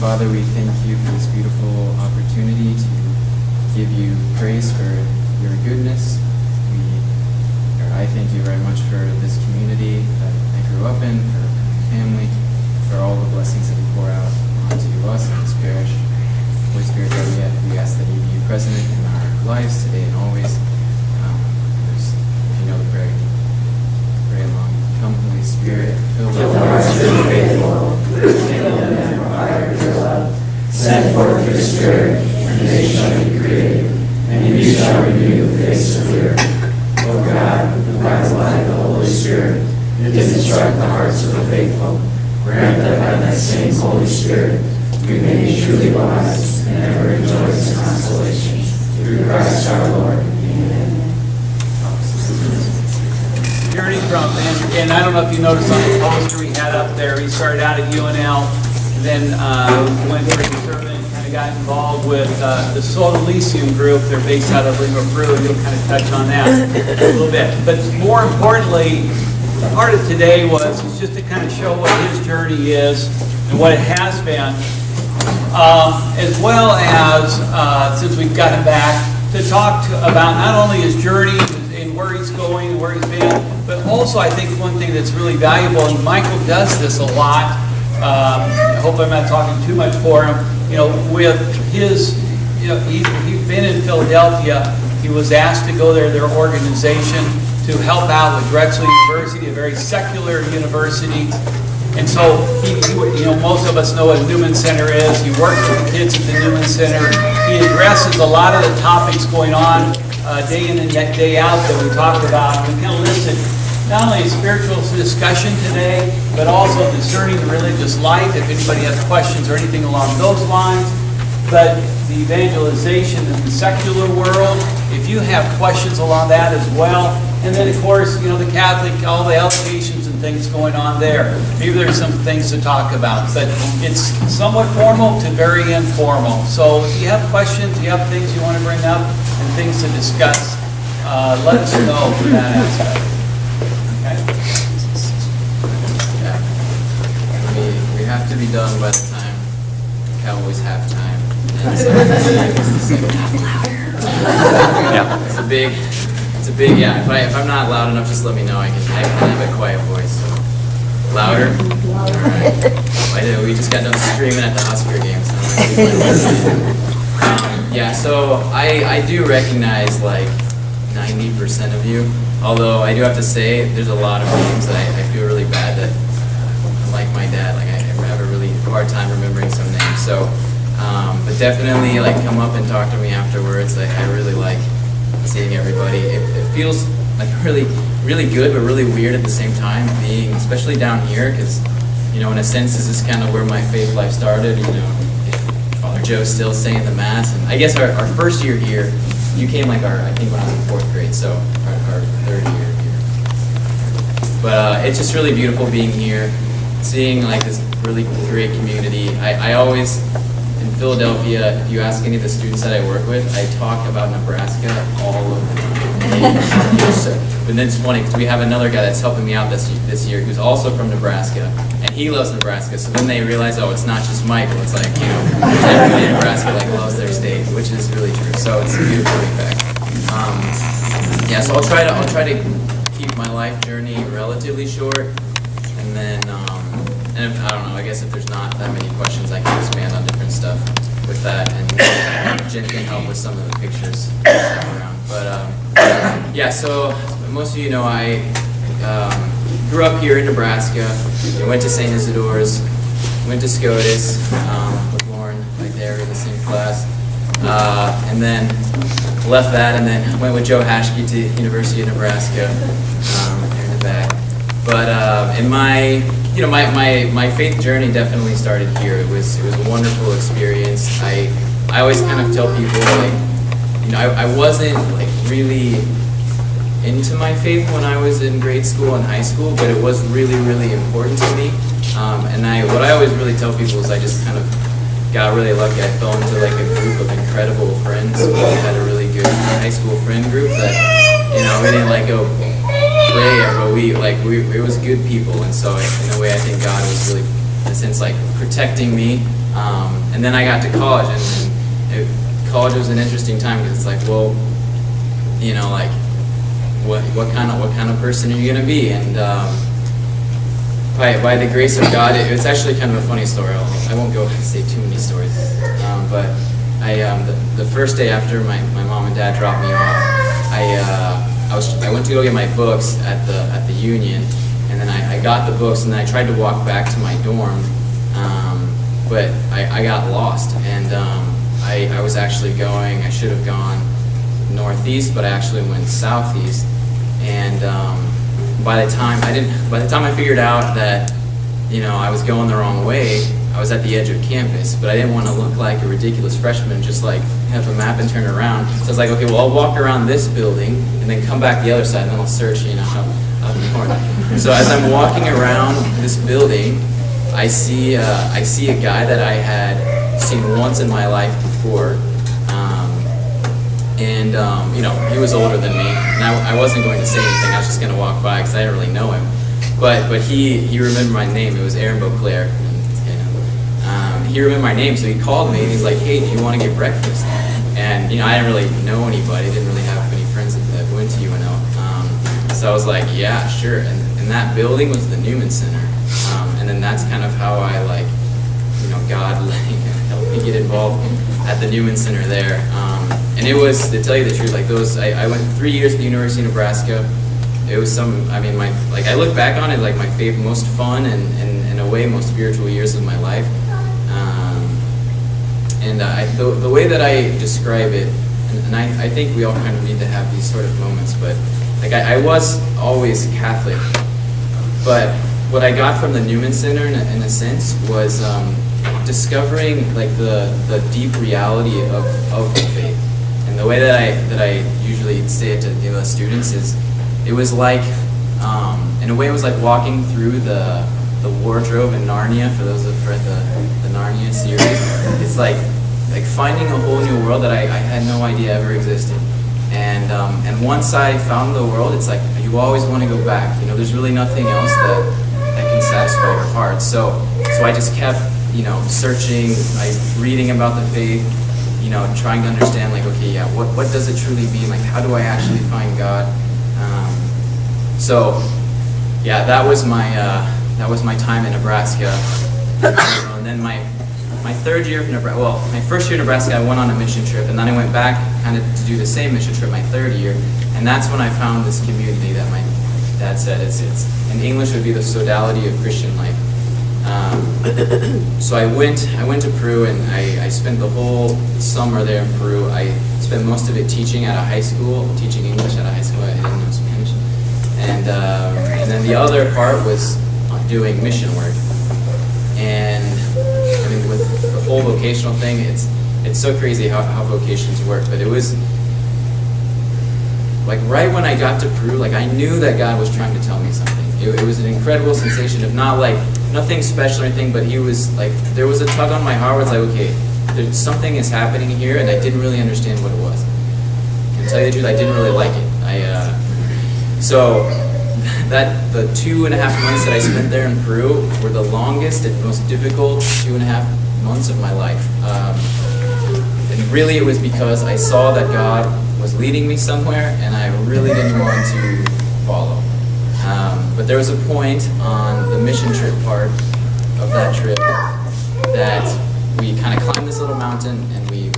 Father, we thank you for this beautiful opportunity to give you praise for your goodness. I thank you very much for this community that I grew up in, for my family, for all the blessings that you pour out onto us in this parish. Holy Spirit, we ask that you be present in our lives today and always. If you know the prayer, pray along. Come, Holy Spirit, fill the hearts of the faithful, kindle them in the fire of your love. Send forth your Spirit, and they shall be created, and you shall renew the face of the earth. O God, who by the light of the Holy Spirit did instruct the hearts of the faithful, grant that by thy same Holy Spirit we may be truly wise and ever rejoice in consolation. Through Christ our Lord. Amen. Journey from, and I don't know if you noticed on the poster we had up there, he started out at UNL, then went for conservative and kind of got involved with the Sol Elysium group. They're based out of Lima, Peru, and you'll kind of touch on that a little bit. But more importantly, part of today was just to kind of show what his journey is and what it has been, as well as, since we've got him back, to talk about not only his journey and where he's going and where he's been, but also I think one thing that's really valuable, and Michael does this a lot, I hope I'm not talking too much for him, with his, he's been in Philadelphia. He was asked to go there, their organization, to help out with Drexel University, a very secular university. And so, most of us know what Newman Center is. He works with the kids at the Newman Center. He addresses a lot of the topics going on day in and day out that we talked about. We kind of listed not only a spiritual discussion today, but also discerning the religious life, if anybody has questions or anything along those lines. But the evangelization in the secular world, if you have questions along that as well. And then, of course, the Catholic, all the allegations and things going on there. Maybe there's some things to talk about. But it's somewhat formal to very informal. So if you have questions, you have things you want to bring up, and things to discuss, let us know for that aspect. We have to be done by the time Cowboys halftime. Yeah, it's a big, yeah. If I'm not loud enough, just let me know. I can have a quiet voice. So. Louder? All right. We just got done screaming at the Oscar game. So yeah, so I do recognize like 90% of you. Although I do have to say, there's a lot of names that I feel really bad that, like my dad, like I have a really hard time remembering some names. So, but definitely like come up and talk to me afterwards. I really like seeing everybody. It feels like really, really good, but really weird at the same time, being, especially down here, because, in a sense, this is kind of where my faith life started. Father Joe's still saying the Mass, and I guess our first year here, you came like I think when I was in 4th grade, so our 3rd year here. But it's just really beautiful being here, seeing like this really great community. I always, in Philadelphia, if you ask any of the students that I work with, I talk about Nebraska all of the time. But then it's funny because we have another guy that's helping me out this year who's also from Nebraska, and he loves Nebraska. So then they realize, oh, it's not just Michael. It's like, everybody in Nebraska loves their state, which is really true. So it's a beautiful effect. Yeah, so I'll try to keep my life journey relatively short, and then and if, I don't know. I guess if there's not that many questions, I can expand on different stuff with that, and Jen can help with some of the pictures around. But yeah, so most of you know I grew up here in Nebraska. I went to St. Isidore's, went to SCOTUS with Lauren right there in the same class, and then left that, and then went with Joe Hashke to University of Nebraska there in the back. But in my faith journey definitely started here. It was a wonderful experience. I always kind of tell people I wasn't really into my faith when I was in grade school and high school, but it was really, really important to me. And what I always really tell people is I just kind of got really lucky. I fell into a group of incredible friends. We had a really good high school friend group that we didn't go pray, but it was good people. And so in a way, I think God was really, in a sense, protecting me And then I got to college, college was an interesting time because it's like, well, you know, like, what kind of person are you going to be? And by the grace of God, it's actually kind of a funny story. I won't go say too many stories, but the first day after my mom and dad dropped me off, I went to go get my books at the Union, and then I got the books, and then I tried to walk back to my dorm, but I got lost, and I was actually going. I should have gone northeast, but I actually went southeast, and by the time I figured out that, you know, I was going the wrong way, I was at the edge of campus, but I didn't want to look like a ridiculous freshman, just like have a map and turn around. So I was like, okay, well, I'll walk around this building and then come back the other side, and then I'll search, you know, up north. So as I'm walking around this building, I see a guy that I had seen once in my life before, and you know, he was older than me, and I wasn't going to say anything. I was just going to walk by because I didn't really know him. But he remembered my name. It was Aaron Beauclair. He remembered my name, so he called me and he's like, "Hey, do you want to get breakfast?" And you know, I didn't really know anybody. Didn't really have any friends that went to UNO. So I was like, "Yeah, sure." And that building was the Newman Center. And then that's kind of how I, like, you know, God helped me get involved at the Newman Center there. And it was, to tell you the truth, like I went 3 years at the University of Nebraska. It was I look back on it like my most fun and in a way most spiritual years of my life. The way that I describe it, and I think we all kind of need to have these sort of moments, but like I was always Catholic, but what I got from the Newman Center in a sense was discovering like the deep reality of the faith. And the way that I usually say it to the students is, it was like, in a way it was like walking through the wardrobe in Narnia, for those who have read the Narnia series. It's like finding a whole new world that I had no idea ever existed. And once I found the world, it's like you always want to go back. You know, there's really nothing else that can satisfy your heart. So I just kept, you know, searching, reading about the faith, you know, trying to understand, like, okay, yeah, what does it truly mean? Like, how do I actually find God? So yeah, that was my time in Nebraska. And then my third year of Nebraska, well, my first year in Nebraska, I went on a mission trip, and then I went back kind of to do the same mission trip my third year, and that's when I found this community that my dad said it's in English would be the sodality of Christian life. So I went to Peru, and I spent the whole summer there in Peru. I spent most of it teaching at a high school, teaching English at a high school. I didn't know Spanish, and then the other part was doing mission work. And I mean, with the whole vocational thing, it's so crazy how vocations work. But it was like right when I got to Peru, like I knew that God was trying to tell me something. It was an incredible sensation of not like nothing special or anything, but he was like, there was a tug on my heart where it's like, okay, something is happening here, and I didn't really understand what it was. And to tell you the truth, I didn't really like it. So that the 2.5 months that I spent there in Peru were the longest and most difficult 2.5 months of my life. And really it was because I saw that God was leading me somewhere, and I really didn't want to follow. But there was a point on the mission trip part of that trip that we kind of climbed this little mountain, and we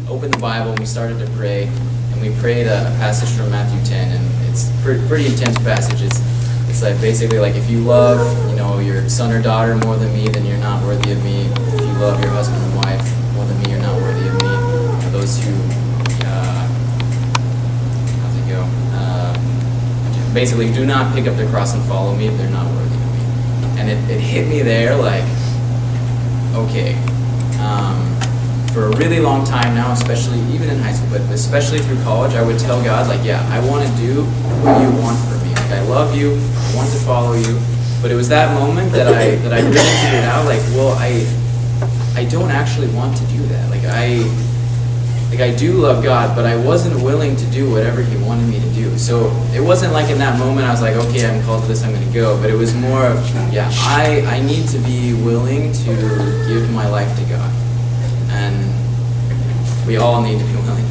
opened the Bible and we started to pray, and we prayed a passage from Matthew 10, and it's a pretty intense passage. It's like basically like, if you love, you know, your son or daughter more than me, then you're not worthy of me. If you love your husband and wife more than me, you're not worthy of me. For those who basically do not pick up their cross and follow me, they're not worthy of me. And it hit me there like, okay, for a really long time now, especially even in high school, but especially through college, I would tell God, like, yeah, I want to do what you want for me. Like, I love you, I want to follow you. But it was that moment that I really figured out, like, well, I don't actually want to do that. Like, like I do love God, but I wasn't willing to do whatever He wanted me to do. So it wasn't like in that moment I was like, okay, I'm called to this, I'm going to go. But it was more of, yeah, I need to be willing to give my life to God. And we all need to be willing,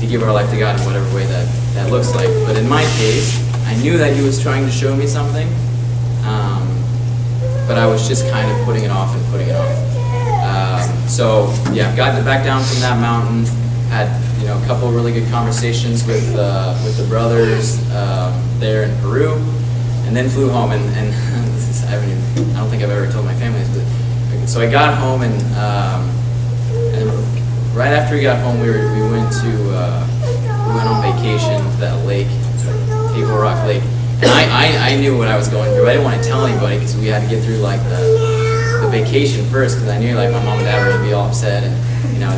to give our life to God in whatever way that looks like. But in my case, I knew that He was trying to show me something, but I was just kind of putting it off and putting it off. So yeah, got back down from that mountain, had a couple of really good conversations with the brothers there in Peru, and then flew home. And this is, I don't think I've ever told my family this, but so I got home and right after we got home, we went on vacation to that lake, Table Rock Lake, and I knew what I was going through. I didn't want to tell anybody because we had to get through like the vacation first, because I knew like my mom and dad were gonna be all upset, and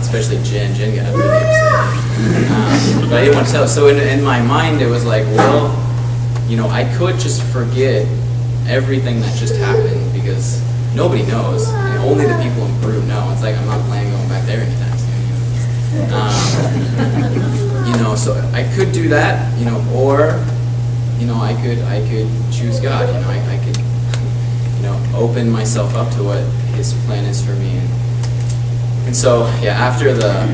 especially Jen got really upset. But I didn't want to tell. So in my mind, it was like, well, I could just forget everything that just happened because nobody knows. Only the people in Peru know. It's like I'm not planning on going back there anytime soon. So I could do that, or I could choose God. I could open myself up to what His plan is for me. And so yeah, after the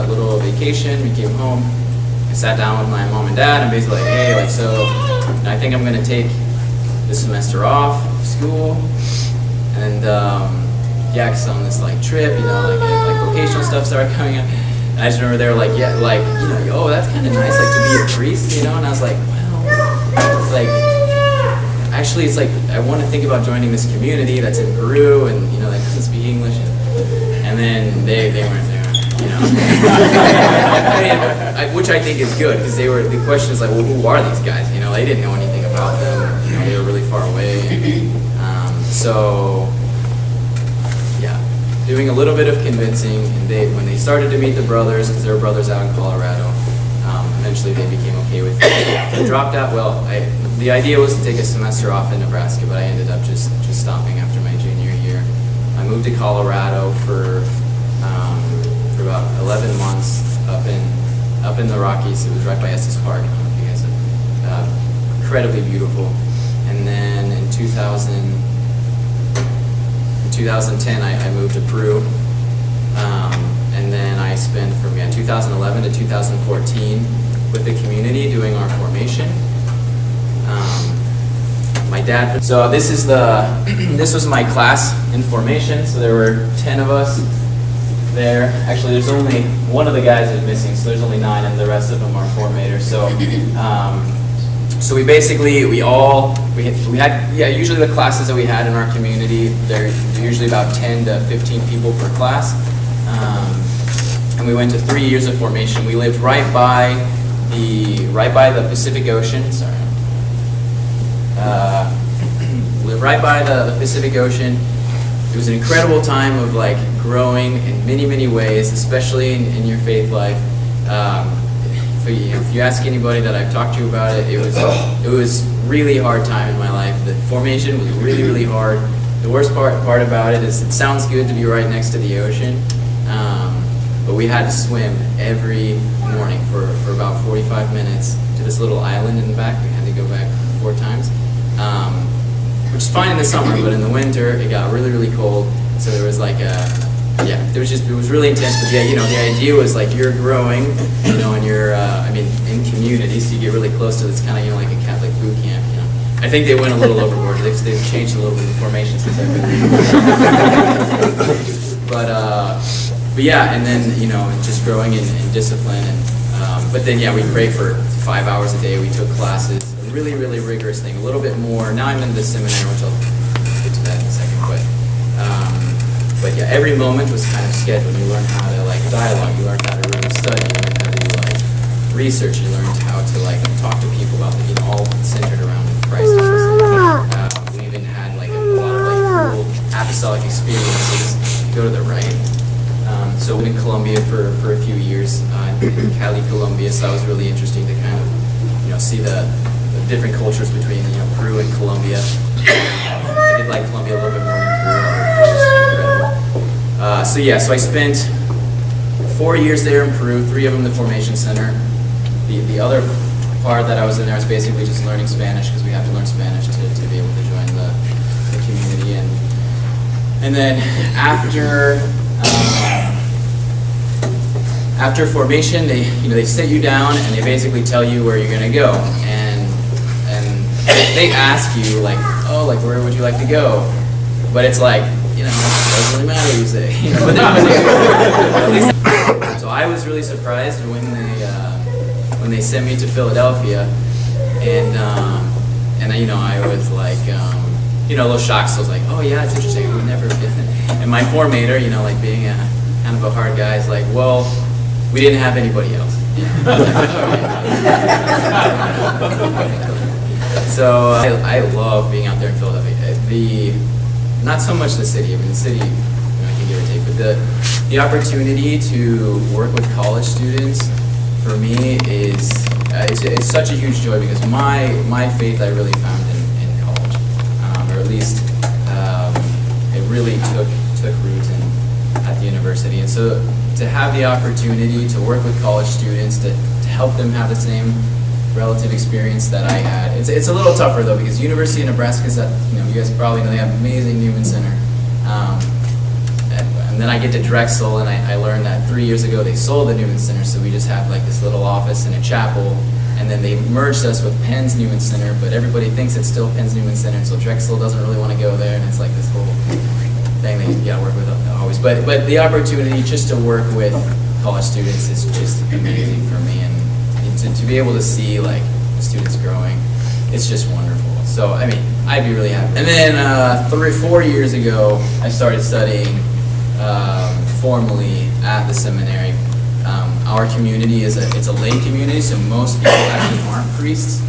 little vacation, we came home. I sat down with my mom and dad and basically like, hey, like, so I think I'm gonna take this semester off of school, and yeah, cause on this like trip, like vocational stuff started coming up. And I just remember they were like, yeah, like, oh, that's kind of nice, like to be a priest, and I was like, well, it's like, actually, it's like I want to think about joining this community that's in Peru, and that doesn't speak English, and then they weren't there, which I think is good, because the question is like, well, who are these guys? They didn't know anything about them. They were really far away. So yeah, doing a little bit of convincing, and when they started to meet the brothers, because there were brothers out in Colorado, eventually they became okay with it. They dropped out. Well, the idea was to take a semester off in Nebraska, but I ended up just stopping after my junior year. I moved to Colorado for about 11 months up in the Rockies. It was right by Estes Park. I don't know if you guys have. Incredibly beautiful. And then in 2010, I moved to Peru. And then I spent from 2011 to 2014 with the community doing our formation. My dad. So this was my class in formation. So there were 10 of us there. Actually, there's only one of the guys is missing, so there's only 9, and the rest of them are formators. So we basically we had usually the classes that we had in our community, they're usually about 10 to 15 people per class. And we went to 3 years of formation. We lived right by the Pacific Ocean. Sorry. Lived right by the Pacific Ocean. It was an incredible time of like growing in many, many ways, especially in your faith life. If you ask anybody that I've talked to about it, it was really hard time in my life. The formation was really, really hard. The worst part about it is it sounds good to be right next to the ocean, but we had to swim every morning for about 45 minutes to this little island in the back. We had to go back 4 times, which is fine in the summer, but in the winter it got really, really cold. So there was like it was really intense. But the idea was like you're growing, and you're in community, so you get really close to this kind of like a Catholic boot camp. I think they went a little overboard. They've changed a little bit of the formation since I've been there. But yeah, and then just growing in discipline, and but then we prayed for 5 hours a day. We took classes, a really, really rigorous thing. A little bit more. Now I'm in the seminary, which I'll get to that in a second. But yeah, every moment was kind of scheduled. You learned how to like dialogue. You learned how to really study. You learned how to do like research. You learned how to like talk to people about all centered around Christ. We even had like a lot of like cool apostolic experiences. Go to the right. So we in Colombia for a few years, in Cali, Colombia. So that was really interesting to kind of see the different cultures between Peru and Colombia. I did like Colombia a little bit more than Peru, which is incredible. So I spent 4 years there in Peru, 3 of them the Formation Center. The other part that I was in there was basically just learning Spanish, because we have to learn Spanish to be able to join the community. And then after formation, they sit you down and they basically tell you where you're going to go. And they ask you, like, oh, like, where would you like to go? But it's like, you know, it doesn't really matter, you say. You know, but so I was really surprised when they sent me to Philadelphia, and you know, I was like, you know, a little shocked. So I was like, oh yeah, it's interesting. We've never been. And my formator, you know, like being a kind of a hard guy, is like, well, we didn't have anybody else. So I love being out there in Philadelphia. Not so much the city. I mean, the city, you know, I can give or take, but the opportunity to work with college students for me is it's such a huge joy, because my faith I really found in college, or at least it really took root at the university. And so to have the opportunity to work with college students, to help them have the same relative experience that I had. It's a little tougher though, because University of Nebraska is you know, you guys probably know, they have an amazing Newman Center. And then I get to Drexel, and I learned that 3 years ago they sold the Newman Center, so we just have like this little office in a chapel, and then they merged us with Penn's Newman Center, but everybody thinks it's still Penn's Newman Center, and so Drexel doesn't really want to go there, and it's like this whole thing that you gotta work with always. But the opportunity just to work with college students is just amazing for me, and to be able to see like the students growing, it's just wonderful. So I mean, I'd be really happy. And then 3 or 4 years ago, I started studying formally at the seminary. Our community it's a lay community, so most people actually aren't priests.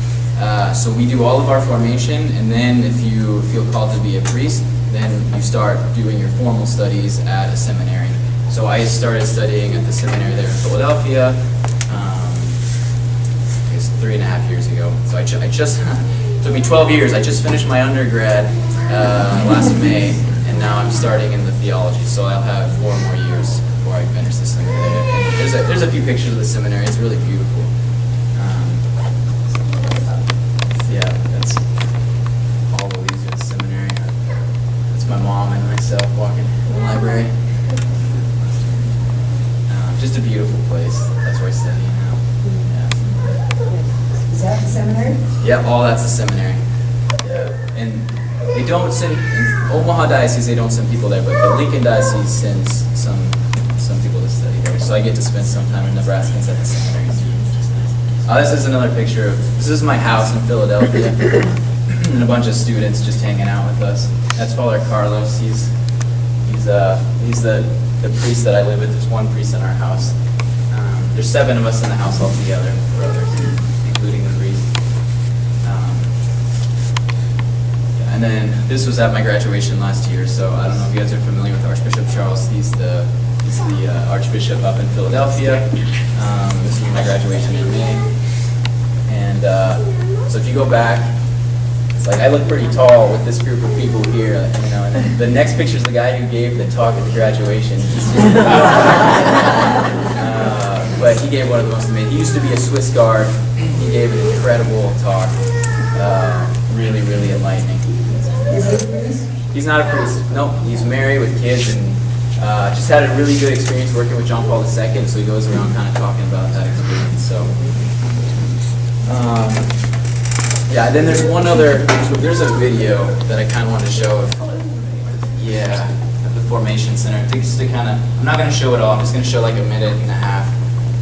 So we do all of our formation, and then if you feel called to be a priest, then you start doing your formal studies at a seminary. So I started studying at the seminary there in Philadelphia. It's 3.5 years ago. So I just it took me 12 years. I just finished my undergrad last May, and now I'm starting in the theology. So I'll have 4 more years before I finish the seminary. And there's a few pictures of the seminary. It's really beautiful. Yeah, that's all the leads of the seminary. That's my mom and myself walking in the library. Just a beautiful place. That's where I study now. Yeah. Is that the seminary? Yeah, all that's the seminary. Yeah, and they don't send in Omaha Diocese. They don't send people there, but the Lincoln Diocese sends some people to study there. So I get to spend some time in Nebraska and at the seminary. This is another picture of. This is my house in Philadelphia, and a bunch of students just hanging out with us. That's Father Carlos. He's the priest that I live with. There's one priest in our house. There's 7 of us in the house altogether, brothers, including the priest. And then this was at my graduation last year. So I don't know if you guys are familiar with Archbishop Charles. He's the Archbishop up in Philadelphia. This was my graduation in May. And so if you go back, it's like I look pretty tall with this group of people here, you know. And then the next picture is the guy who gave the talk at the graduation. But he gave one of the most amazing. He used to be a Swiss Guard. He gave an incredible talk. Really, really enlightening. Is he a priest? He's not a priest. No, he's married with kids, and just had a really good experience working with John Paul II. So he goes around kind of talking about that experience. So. Yeah, then there's one other, there's a video that I kind of want to show of the Formation Center. Just to kind of, I'm not going to show it all, I'm just going to show like a minute and a half.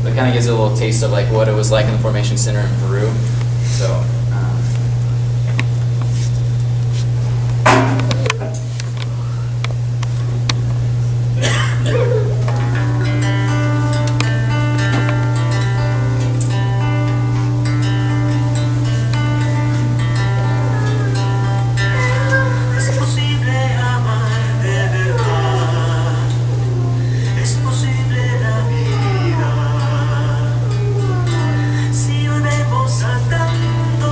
That kind of gives it a little taste of like what it was like in the Formation Center in Peru. So. Si vivimos andando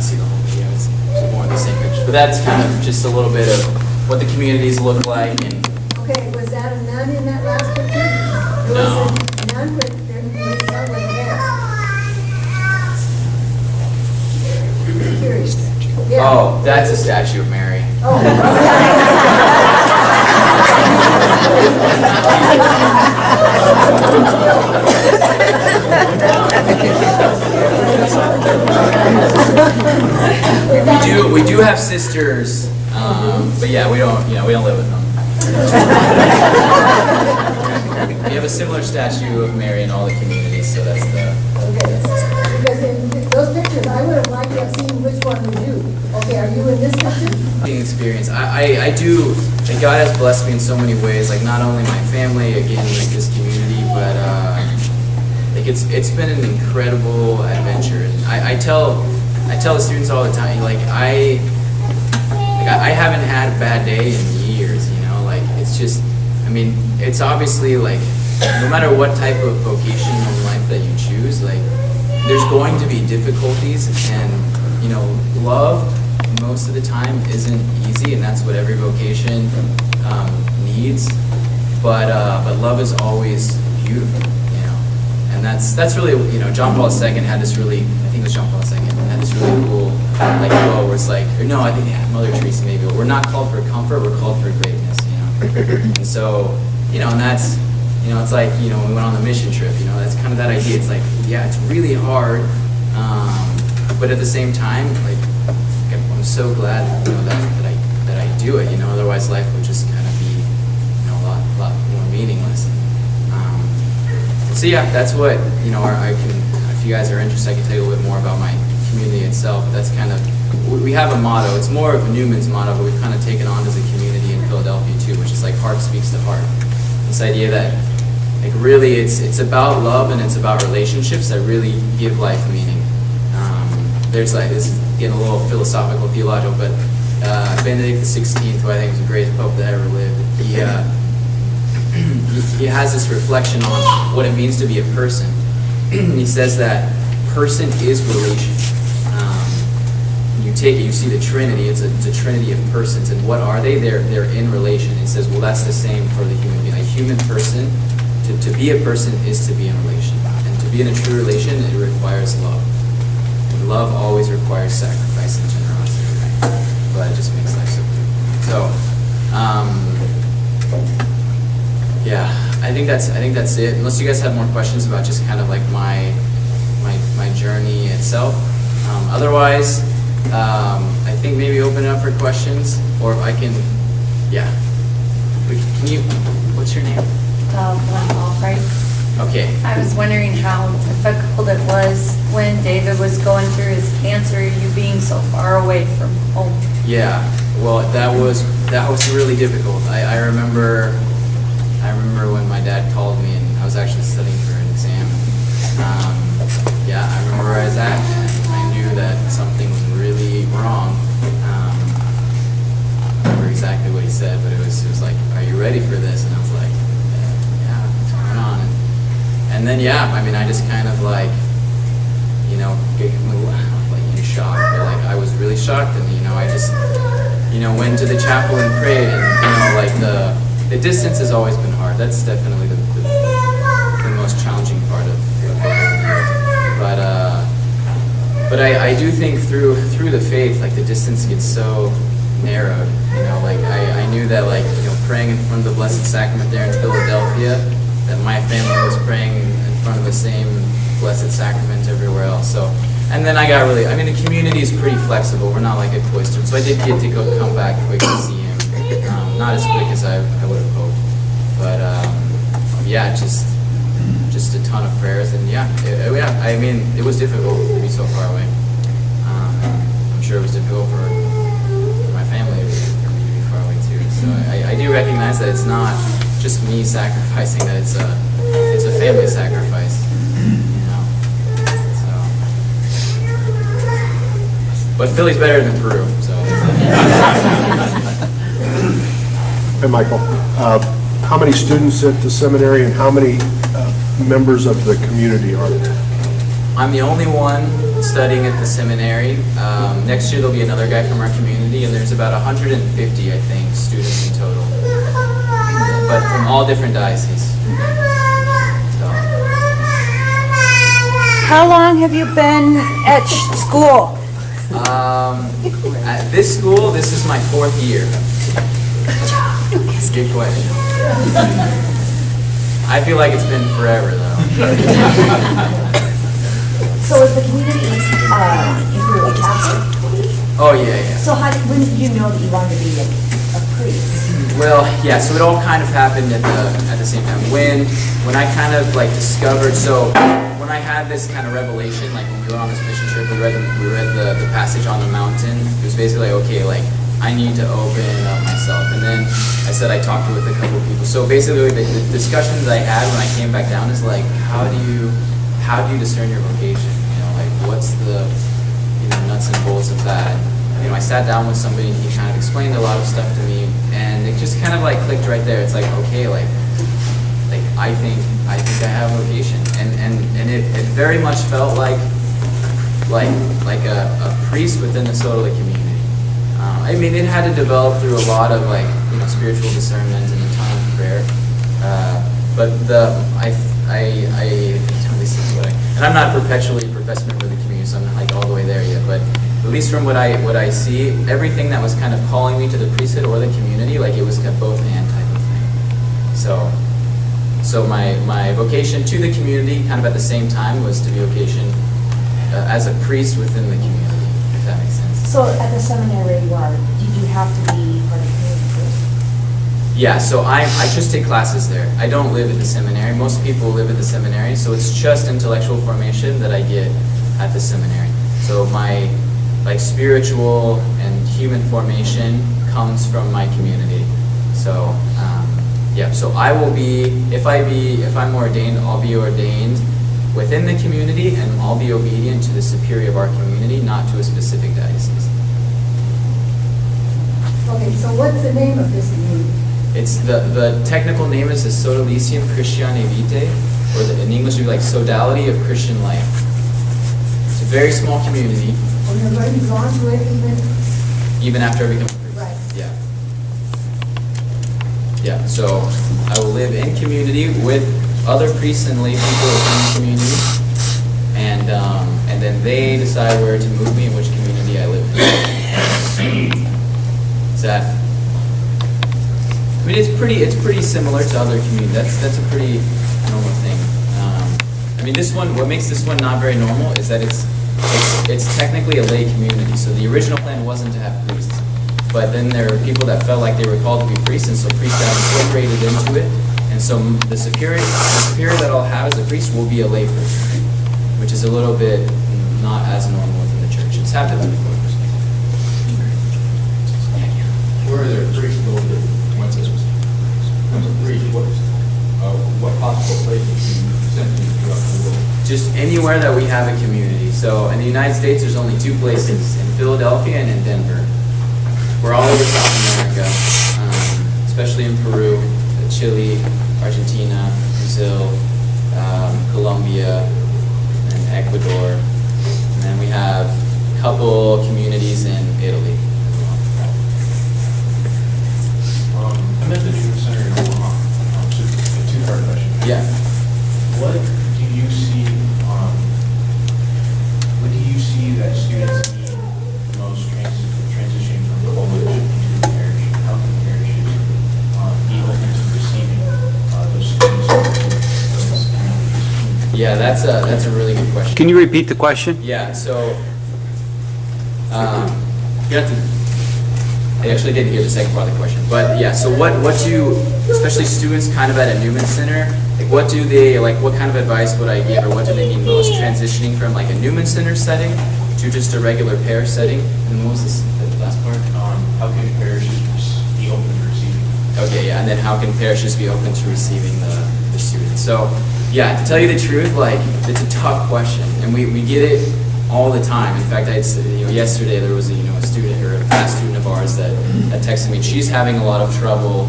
see the whole video. It's more of the same pictures. But that's kind of just a little bit of what the communities look like. And Okay, was that a nun in that last picture? There No. was a nun with their son with hair. Curious. Yeah. oh, that's a statue of Mary. Oh. We do have sisters, but yeah, we don't live with them. We have a similar statue of Mary in all the communities, so that's the. Okay, because in those pictures, I would have liked to have seen which one was you. Okay, are you in this picture? Experience. I do, and God has blessed me in so many ways, like not only my family, again, like this community, but like it's been an incredible adventure. And I tell the students all the time, like I haven't had a bad day in years, you know, like it's just, I mean, it's obviously like, no matter what type of vocation in life that you choose, like there's going to be difficulties, and you know, love most of the time isn't easy, and that's what every vocation needs. But love is always beautiful, you know, and that's really, you know, John Paul II had this really, I think it was John Paul II, had this really cool like quote where it's like, or no, I think Mother Teresa maybe. We're not called for comfort, we're called for greatness, you know. And so, you know, and that's, you know, it's like, you know, when we went on the mission trip, you know, that's kind of that idea. It's like, yeah, it's really hard, but at the same time, like, I'm so glad, you know, that I do it. You know, otherwise life would just kind of be, you know, a lot more meaningless. So yeah, that's what, you know, I can. If you guys are interested, I can tell you a little bit more about my community itself. That's kind of, we have a motto. It's more of Newman's motto, but we've kind of taken on as a community in Philadelphia too, which is like heart speaks to heart. This idea that, like, really it's about love and it's about relationships that really give life meaning. There's like, this is getting a little philosophical, theological, but Benedict XVI, who I think was the greatest pope that ever lived, he has this reflection on what it means to be a person. He says that person is relation. You take it, you see the Trinity, it's a trinity of persons, and what are they? They're in relation. He says, well, that's the same for the human being. A human person, to be a person is to be in relation. And to be in a true relation, it requires love. And love always requires sacrifice and generosity, right? But it just makes life so beautiful. So, yeah, I think that's it. Unless you guys have more questions about just kind of like my journey itself. Otherwise, I think maybe open it up for questions, or if I can, yeah. Can you? What's your name? Albright. Okay. I was wondering how difficult it was when David was going through his cancer, you being so far away from home. Yeah. Well, that was really difficult. I remember when my dad called me, and I was actually studying for an exam. Yeah, I remember where I was at, and I knew that something was really wrong. I remember exactly what he said, but it was like, "Are you ready for this?" And I was like, "Yeah, what's going on?" And then, yeah, I mean, I just kind of like, you know, like in shock, but like I was really shocked, and you know, I just, you know, went to the chapel and prayed, and you know, like the distance has always been hard. That's definitely the most challenging part of the whole deal. But I do think through the faith, like the distance gets so narrowed. You know, like I knew that, like, you know, praying in front of the Blessed Sacrament there in Philadelphia, that my family was praying in front of the same Blessed Sacrament everywhere else. So, and then I got really, I mean, the community is pretty flexible. We're not like a cloister, so I did get to come back quick to see him. Not as quick as I would have hoped, but yeah, just a ton of prayers, and yeah, I mean, it was difficult to be so far away. I'm sure it was difficult for my family, for me to be far away too. So I do recognize that it's not just me sacrificing; that it's a family sacrifice, you know. So, but Philly's better than Peru, so. Hey, Michael. How many students at the seminary, and how many members of the community are there? I'm the only one studying at the seminary. Next year there'll be another guy from our community, and there's about 150, I think, students in total, but from all different dioceses. So, How long have you been at school? at this school, this is my 4th year. Good question. I feel like it's been forever, though. So is the community improved after? Oh, yeah. So when did you know that you wanted to be a priest? Well, yeah, so it all kind of happened at the same time. When I kind of like discovered, so when I had this kind of revelation, like when we were on this mission trip, we read the passage on the mountain. It was basically like, okay, like I need to open up myself. And then I said I talked with a couple of people. So basically the discussions I had when I came back down is like, how do you discern your vocation? You know, like what's the nuts and bolts of that? You know, I sat down with somebody and he kind of explained a lot of stuff to me, and it just kind of like clicked right there. It's like, okay, like I think I have a vocation, and it very much felt like a priest within the Sodali community. I mean, it had to develop through a lot of spiritual discernment and a ton of prayer. But and I'm not perpetually a professed member of the community, so I'm not like all the way there yet. But at least from what I see, everything that was kind of calling me to the priesthood or the community, like it was a both and type of thing. So my vocation to the community, kind of at the same time, was to be vocation as a priest within the community, if that makes sense. So at the seminary you are, did you have to be part of the community first? Yeah, so I just take classes there. I don't live at the seminary. Most people live at the seminary, so it's just intellectual formation that I get at the seminary. So my spiritual and human formation comes from my community. So yeah, so I will be, if I'm ordained, I'll be ordained within the community, and I'll be obedient to the superior of our community, not to a specific diocese. Okay, so what's the name of this community? It's the technical name is the Sodalicium Christianae Vitae, or in English it would be like Sodality of Christian Life. It's a very small community. And you're going to be gone to it Even after I become a priest. Right. Yeah. Yeah, so I will live in community with other priests and lay people within the community, and then they decide where to move me and which community I live in. Is that? I mean, it's pretty similar to other communities. That's a pretty normal thing. I mean, this one, what makes this one not very normal is that it's technically a lay community. So the original plan wasn't to have priests, but then there are people that felt like they were called to be priests, and so priests got incorporated into it. And so the superior that I'll have as a priest will be a lay person, which is a little bit not as normal within the church. It's happened before. Where are there priests though that went to priest? What possible places do you send you throughout the world? Just anywhere that we have a community. So in the United States, there's only 2 places, in Philadelphia and in Denver. We're all over South America, especially in Peru, Chile, Argentina, Brazil, Colombia, and Ecuador. And then we have a couple communities in Italy. I met the Jewish Center in Omaha. So a 2-part question. Yeah. What do you see that students need the most transitioning from the college into the parish? How can parishes be open to receiving those students, those communities? Yeah, that's a really good question. Can you repeat the question? Yeah, so you have to. I actually didn't hear the second part of the question, but yeah. So what do especially students kind of at a Newman Center, like what do they like? What kind of advice would I give, or what do they need most? Transitioning from like a Newman Center setting to just a regular parish setting. And what was the last part? How can parishes be open to receiving? Okay, yeah, and then how can parishes be open to receiving the students? So yeah, to tell you the truth, like it's a tough question, and we get it all the time. In fact, yesterday there was a student or a past student of ours that texted me. She's having a lot of trouble,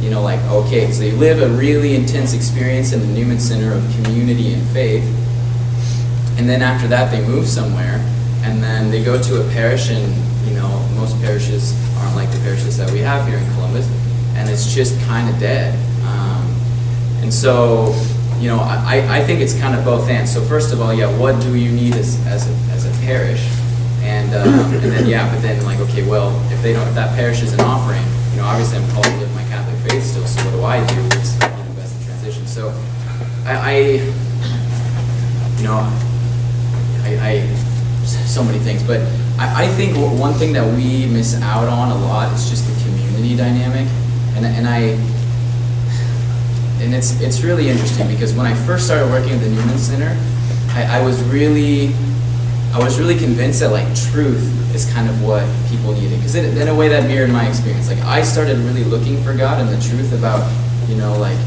like okay, because they live a really intense experience in the Newman Center of community and faith, and then after that they move somewhere, and then they go to a parish, and most parishes aren't like the parishes that we have here in Columbus, and it's just kind of dead. And so, I think it's kind of both and. So first of all, yeah, what do you need as a parish? And then but then like, okay, well, if that parish isn't offering, obviously I'm called to live my Catholic faith still. So what do I do? It's best to transition. So so many things, but I think one thing that we miss out on a lot is just the community dynamic, and it's really interesting because when I first started working at the Newman Center, I was really convinced that like truth is kind of what people needed, because in a way that mirrored my experience. Like I started really looking for God and the truth about like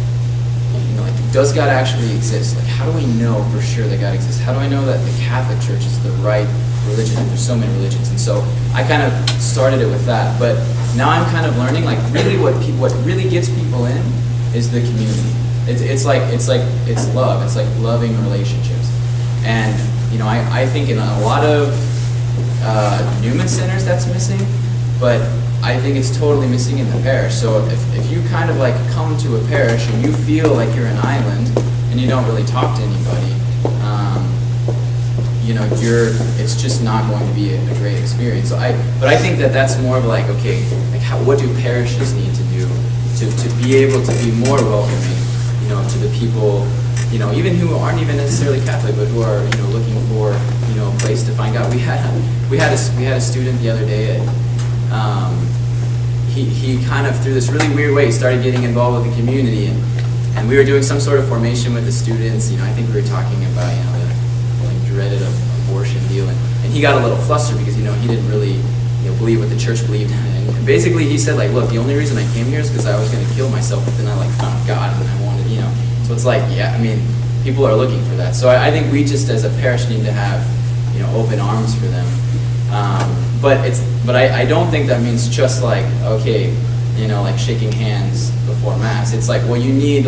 does God actually exist? Like how do we know for sure that God exists? How do I know that the Catholic Church is the right religion? There's so many religions, and so I kind of started it with that. But now I'm kind of learning like really what really gets people in is the community. It's love. It's like loving relationships, and I think in a lot of Newman centers that's missing, but I think it's totally missing in the parish. So if you kind of like come to a parish and you feel like you're an island and you don't really talk to anybody, it's just not going to be a great experience. So but I think that's more of like, okay, like what do parishes need to do to be able to be more welcoming, to the people, even who aren't even necessarily Catholic, but who are, looking for, a place to find God. We had a student the other day at, he kind of, through this really weird way, started getting involved with the community, and we were doing some sort of formation with the students. I think we were talking about, the like dreaded abortion deal, and he got a little flustered because, he didn't really, believe what the church believed. And basically he said like, look, the only reason I came here is because I was going to kill myself, but then I found God and I wanted, so it's like, yeah, people are looking for that. So I think we just as a parish need to have, open arms for them. But I don't think that means just like, okay, like shaking hands before Mass. It's like, well, you need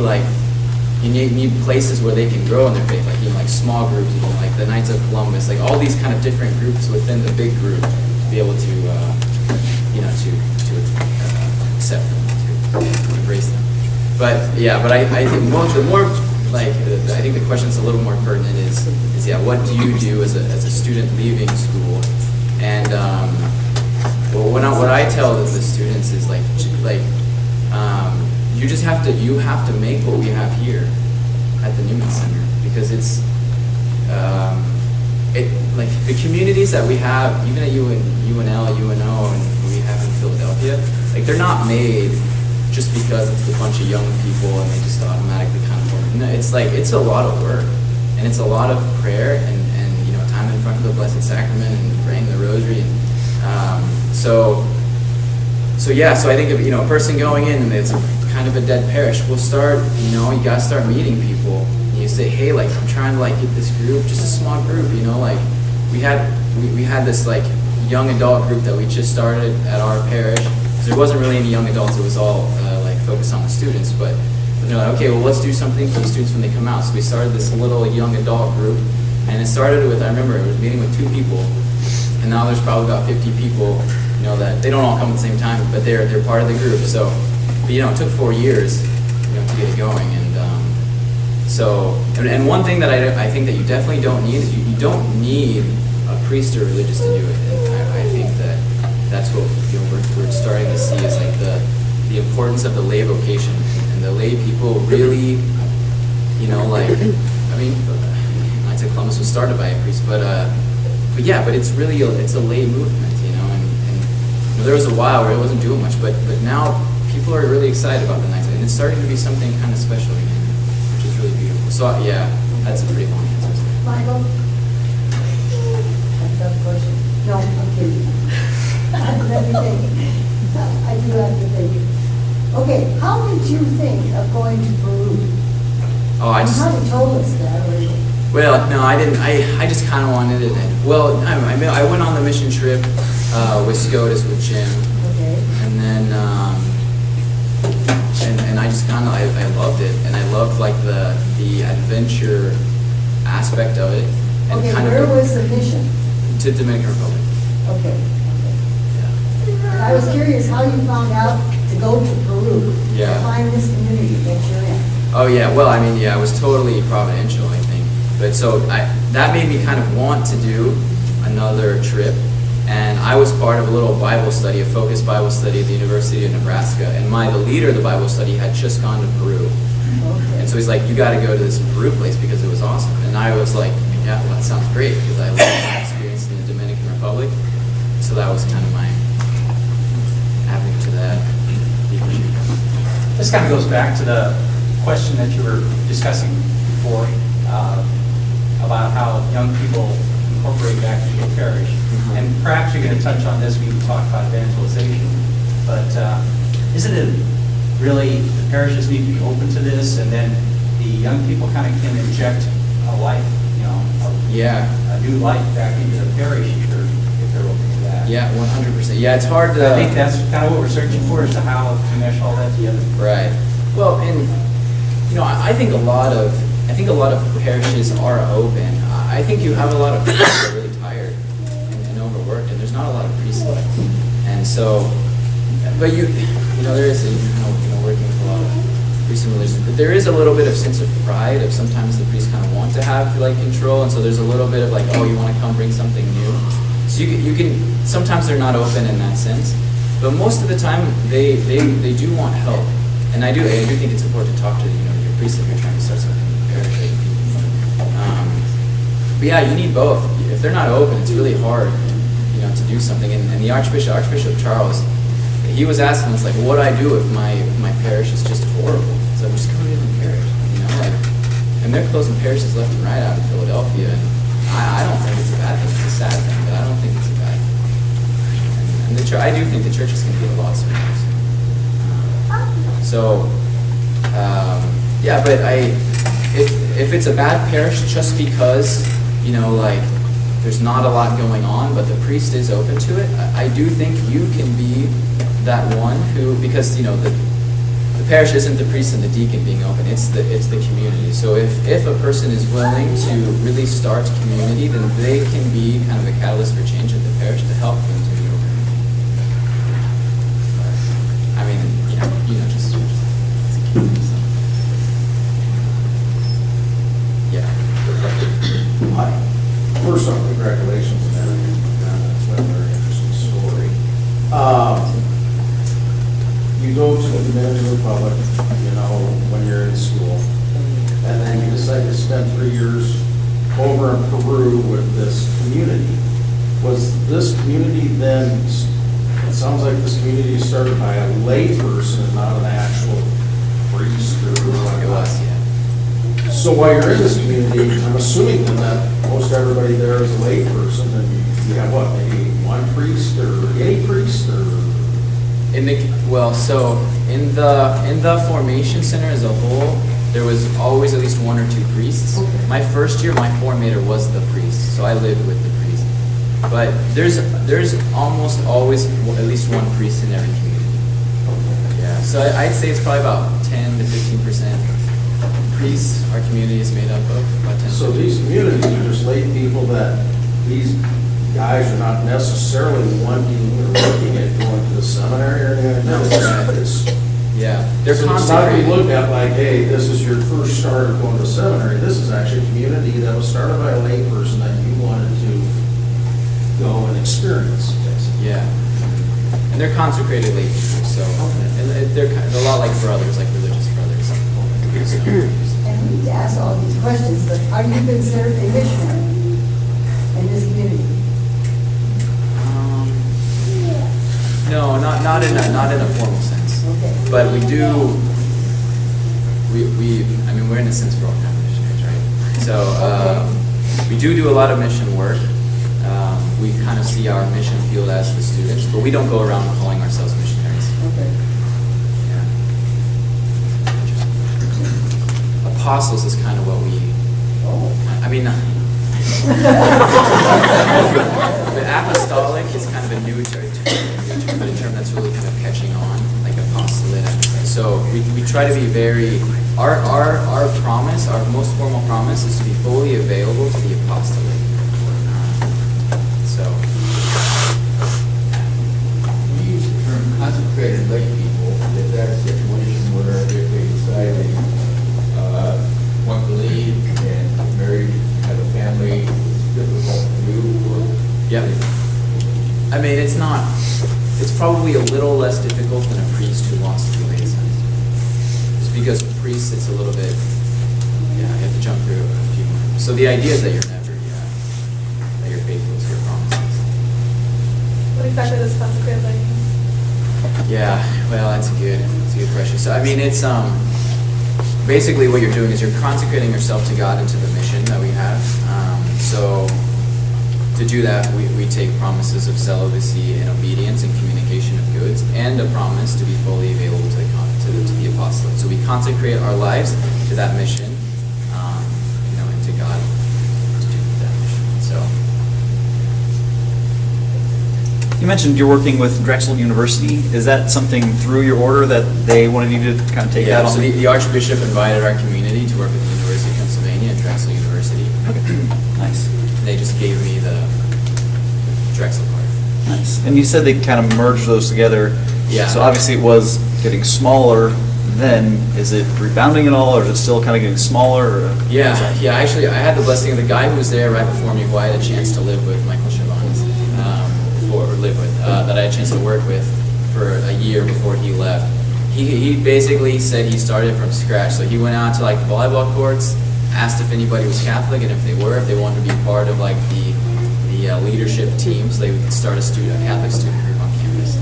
places where they can grow in their faith, like small groups, like the Knights of Columbus, like all these kind of different groups within the big group to be able to accept them, to embrace them. But I think I think the question that's a little more pertinent is what do you do as a student leaving school? And what I tell the students is you have to make what we have here at the Newman Center, because it's like the communities that we have, even at UNL, UNO, and we have in Philadelphia, like they're not made just because it's a bunch of young people and they just automatically kind of work. No, it's a lot of work, and it's a lot of prayer and time in front of the Blessed Sacrament and praying the Rosary. So I think if a person going in and it's kind of a dead parish, we'll start, you gotta start meeting people. And you say, hey, like I'm trying to get this group, just a small group, like we had this like young adult group that we just started at our parish. There wasn't really any young adults, it was all focused on the students, but they're like, okay, well let's do something for the students when they come out. So we started this little young adult group, and it started with, I remember it was meeting with 2 people, and now there's probably about 50 people, that they don't all come at the same time, but they're part of the group. So, but, it took 4 years, to get it going, and one thing that I think that you definitely don't need is you don't need a priest or religious to do it, and I think that's what we're starting to see is like the importance of the lay vocation, and the lay people really, Knights of Columbus was started by a priest, but it's really it's a lay movement, and there was a while where it wasn't doing much, but now people are really excited about the Knights, and it's starting to be something kind of special again, which is really beautiful. So that's a pretty long answer. Michael? That's a question. No, I'm kidding. Let me think. I do have to think. Okay, how did you think of going to Peru? Oh, You haven't told us that already. Well, no, I didn't. I just kind of wanted it. Well, I went on the mission trip with SCOTUS with Jim, Okay. and then and I just kind of I loved it, and I loved like the adventure aspect of it. and Okay, kind where of was the mission? to Dominican Republic. Okay. Yeah. And I was curious how you found out to go to Peru, to Yeah. find this community that you're in. Oh yeah, well I mean yeah, it was totally providential I think. But so that made me kind of want to do another trip, and I was part of a little Bible study, a focused Bible study at the University of Nebraska, and the leader of the Bible study had just gone to Peru. Okay. And so he's like, you got to go to this Peru place because it was awesome. And I was like, yeah, well, that sounds great because I lived my experience in the Dominican Republic. So that was kind of my avenue to that. This kind of goes back to the question that you were discussing before about how young people incorporate back into a parish. And perhaps you're going to touch on this when you talk about evangelization. But isn't it really, the parishes need to be open to this, and then the young people kind of can inject a life, a new life back into the parish if they're open to that. Yeah, 100%. Yeah, it's hard to... I think that's kind of what we're searching for, is to how to mesh all that together. Right. Well, and I think a lot of parishes are open. I think you have a lot of priests that are really tired and overworked, and there's not a lot of priests left. And so, but there is working with a lot of priests and religions, but there is a little bit of sense of pride of sometimes the priests kind of want to have like control, and so there's a little bit of like, oh, you want to come bring something new. So you can sometimes they're not open in that sense, but most of the time they do want help, and I do think it's important to talk to your priest if you're trying to start something in the parish. But yeah, you need both. If they're not open, it's really hard, to do something. And the Archbishop Charles, he was asked once, like, what do I do if my parish is just horrible? So I'm just go to a different parish, and they're closing parishes left and right out in Philadelphia. And I don't think it's a bad thing. It's a sad thing, but I don't think it's a bad thing. And I do think the church is going to get a lot smaller. Yeah, but if it's a bad parish just because, there's not a lot going on, but the priest is open to it, I do think you can be that one who, because, the parish isn't the priest and the deacon being open, it's the community. So if a person is willing to really start community, then they can be kind of a catalyst for change at the parish to help them to be open. I mean, just yeah. Hi. First off, congratulations on that. That's been a very interesting story. You go to the Dominican Republic, when you're in school, and then you decide to spend 3 years over in Peru with this community. Was this community then, it sounds like this community started by a lay person, not an actual priest or like It was, yeah. So while you're in this community, I'm assuming then that most everybody there is a lay person, and you have what, maybe one priest or any priest or? In the formation center as a whole, there was always at least one or two priests. Okay. My first year, my formator was the priest, so I lived with the priest. But there's almost always at least one priest in every community. Yeah, so I'd say it's probably about 10 to 15% priests. Our community is made up of about 10. So these communities are just lay people that these guys are not necessarily wanting or looking at going to the seminary or anything like that. Yeah, they're So it's not being consecrated. looked at like, hey, this is your first start of going to seminary. This is actually a community that was started by a lay person that you wanted to go and experience. Yeah, and they're consecrated lay people, so and they're a lot like brothers, like religious brothers. So, And we need to ask all these questions, but are you considered a missionary in this community? No, not in a formal sense. Okay. But we do. We're in a sense we're all kind of missionaries, right? So we do a lot of mission work. We kind of see our mission field as the students, but we don't go around calling ourselves missionaries. Okay. Yeah. Apostles is kind of what we. But apostolic is kind of a new term, but a term that's really kind of catching on, like apostolate. So we try to be very, our promise, our most formal promise is to be fully available to the apostolate. it's probably a little less difficult than a priest who wants to be laicized. Just because with priests, it's a little bit, you have to jump through a few more. So the idea is that you're never, that you're faithful to your promises. What exactly does consecrated like mean? Yeah, well, that's a good question. So, I mean, it's, basically what you're doing is you're consecrating yourself to God and to the mission that we have. So, to do that, we take promises of celibacy and obedience and communication of goods, and a promise to be fully available to the apostolate. So we consecrate our lives to that mission, and to God to do that mission. So. You mentioned you're working with Drexel University. Is that something through your order that they wanted you to kind of take that on? So the Archbishop invited our community to work with the University of Pennsylvania and Drexel University. Okay, nice. They just gave me the Drexel card. Nice. And you said they kind of merged those together. Yeah. So obviously it was getting smaller then. Is it rebounding at all, or is it still kind of getting smaller? Or? Yeah. Actually, I had the blessing of the guy who was there right before me, who I had a chance to live with, Michael Chavans, that I had a chance to work with for a year before he left. He basically said he started from scratch. So he went out to like the volleyball courts, asked if anybody was Catholic, and if they wanted to be part of like the leadership team, so they would start a Catholic student group on campus.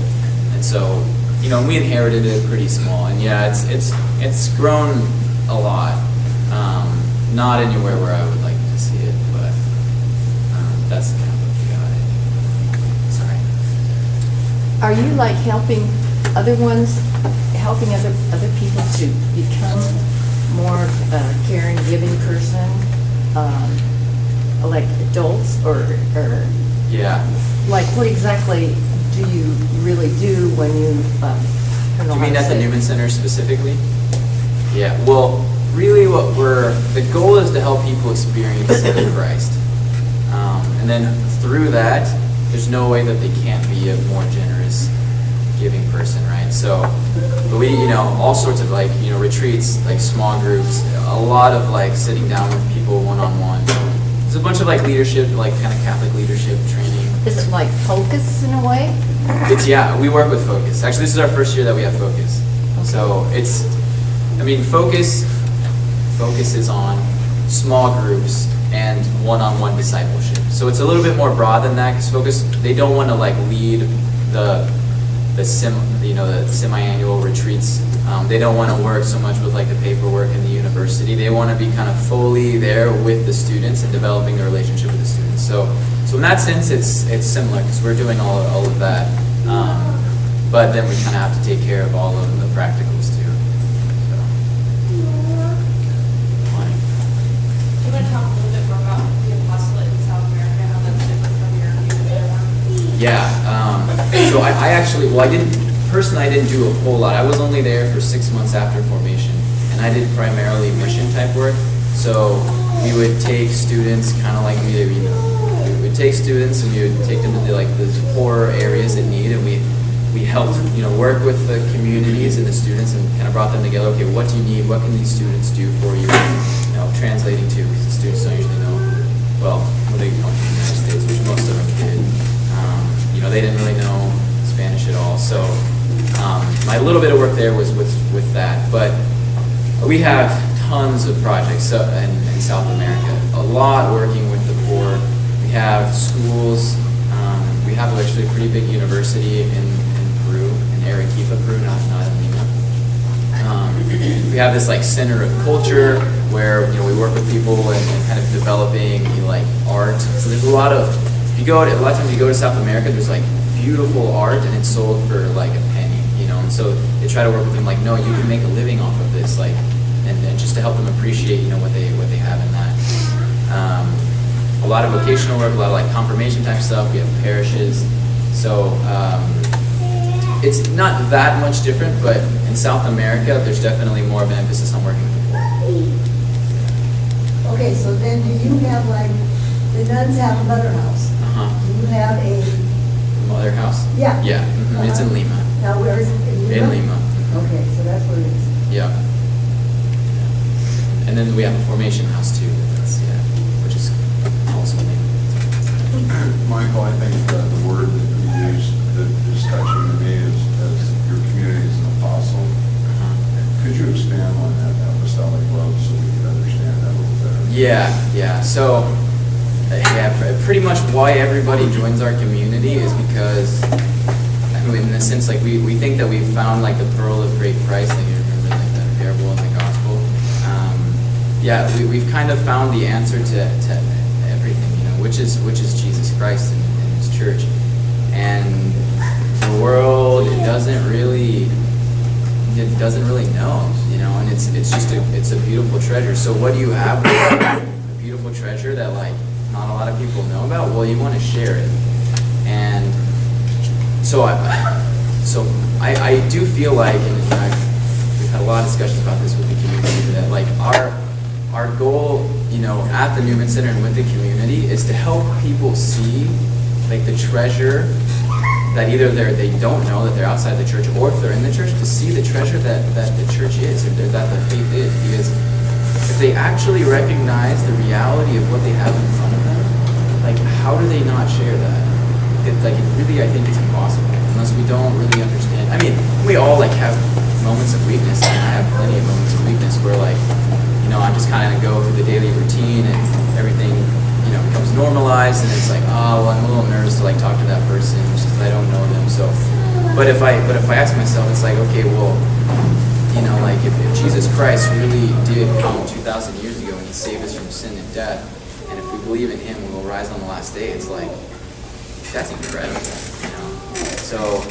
And so, we inherited it pretty small, and it's grown a lot. Not anywhere where I would like to see it, but that's kind of what we got it. Sorry. Are you like helping other people to become more caring, giving person, like adults, or Yeah. like what exactly do you really do when you? Do you mean at the Newman Center specifically? Yeah. Well, really, the goal is to help people experience Christ, and then through that, there's no way that they can't be a more generous, giving person, right? So, but we, all sorts of retreats, like small groups, a lot of sitting down with people one-on-one. There's a bunch of leadership, kind of Catholic leadership training. Is it like focus in a way? We work with Focus. Actually, this is our first year that we have Focus. Okay. So Focus is on small groups and one-on-one discipleship. So it's a little bit more broad than that, because Focus, they don't want to lead the semi-annual retreats. They don't want to work so much with the paperwork in the university. They want to be kind of fully there with the students and developing a relationship with the students. So in that sense, it's similar, because we're doing all of that. But then we kind of have to take care of all of the practicals too. So. Do you want to talk a little bit more about the apostolate in South America, how that's different from your one? Yeah. So I didn't do a whole lot. I was only there for 6 months after formation, and I did primarily mission type work. So we would take students, kind of like we would take students and we would take them to the poorer areas in need, and we helped work with the communities and the students and kind of brought them together. Okay, what do you need? What can these students do for you? Translating to, because the students don't usually know. Well, they come from the United States, which most of them did. They didn't really know Spanish at all. So my little bit of work there was with that. But we have tons of projects in South America. A lot working with the poor. We have schools. We have actually a pretty big university in Peru, in Arequipa, Peru, not in Lima. We have this center of culture where we work with people and kind of developing art. So there's a lot of times you go to South America, there's beautiful art and it's sold for a penny, and so they try to work with them no, you can make a living off of this, and just to help them appreciate what they have in that. A lot of vocational work, a lot of confirmation type stuff. We have parishes, so it's not that much different, but in South America there's definitely more of an emphasis on working with the poor. Okay, so then do you have the nuns have a mother house? Do you have a mother house? Yeah. Yeah, it's in Lima. Now where is it? In Lima. Okay, so that's where it is. Yeah. And then we have a formation house too. Which is also in Lima. Michael, I think the word that you used that is touching Yeah. So, pretty much why everybody joins our community is because, I mean, in a sense, like we think that we've found like the pearl of great price. Like you remember like that parable in the gospel. We've kind of found the answer to everything, you know, which is Jesus Christ and His church. And the world doesn't really know, you know, and it's a beautiful treasure. So what do you have? A beautiful treasure that like not a lot of people know about. Well, you want to share it, and so I do feel like, and you know, we've had a lot of discussions about this with the community, that like our goal, you know, at the Newman Center and with the community is to help people see like the treasure that either they don't know that they're outside the church, or if they're in the church, to see the treasure that the church is, or that the faith is. Because if they actually recognize the reality of what they have in front of them, like how do they not share that? It really, I think it's impossible unless we don't really understand. I mean, we all like have moments of weakness, and I have plenty of moments of weakness where like, you know, I'm just kind of go through the daily routine and everything, you know, becomes normalized, and it's like, oh, well, I'm a little nervous to like talk to that person just because I don't know them. So, but if I ask myself, it's like, okay, well, you know, like if Jesus Christ really did come 2,000 years ago and He saved us from sin and death, and if we believe in Him, we will rise on the last day. It's like, that's incredible, you know. So,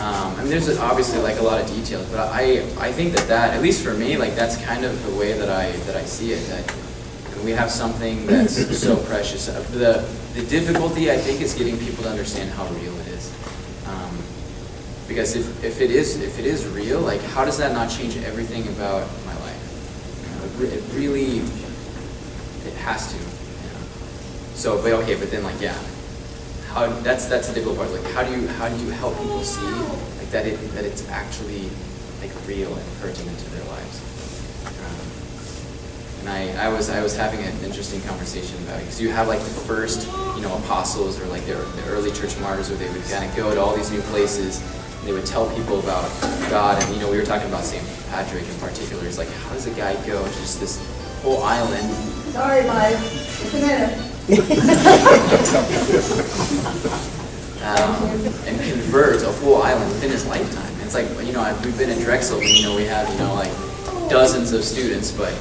I mean, there's obviously like a lot of details, but I think that at least for me, like that's kind of the way that I see it. That we have something that's so precious. The difficulty, I think, is getting people to understand how real it is. Because if it is real, like how does that not change everything about my life? You know, it really, it has to. You know? So, but then like, yeah, how that's the difficult part. Like how do you help people see like that it's actually like real and pertinent to their lives? And I was having an interesting conversation about it, because you have like the first, you know, apostles, or like the early church martyrs, where they would kind of go to all these new places, and they would tell people about God. And you know, we were talking about St. Patrick in particular. It's like, how does a guy go to just this whole island? Sorry, Mike, just a minute. And convert a whole island within his lifetime. It's like, you know, we've been in Drexel, and, you know, we have, you know, like dozens of students, but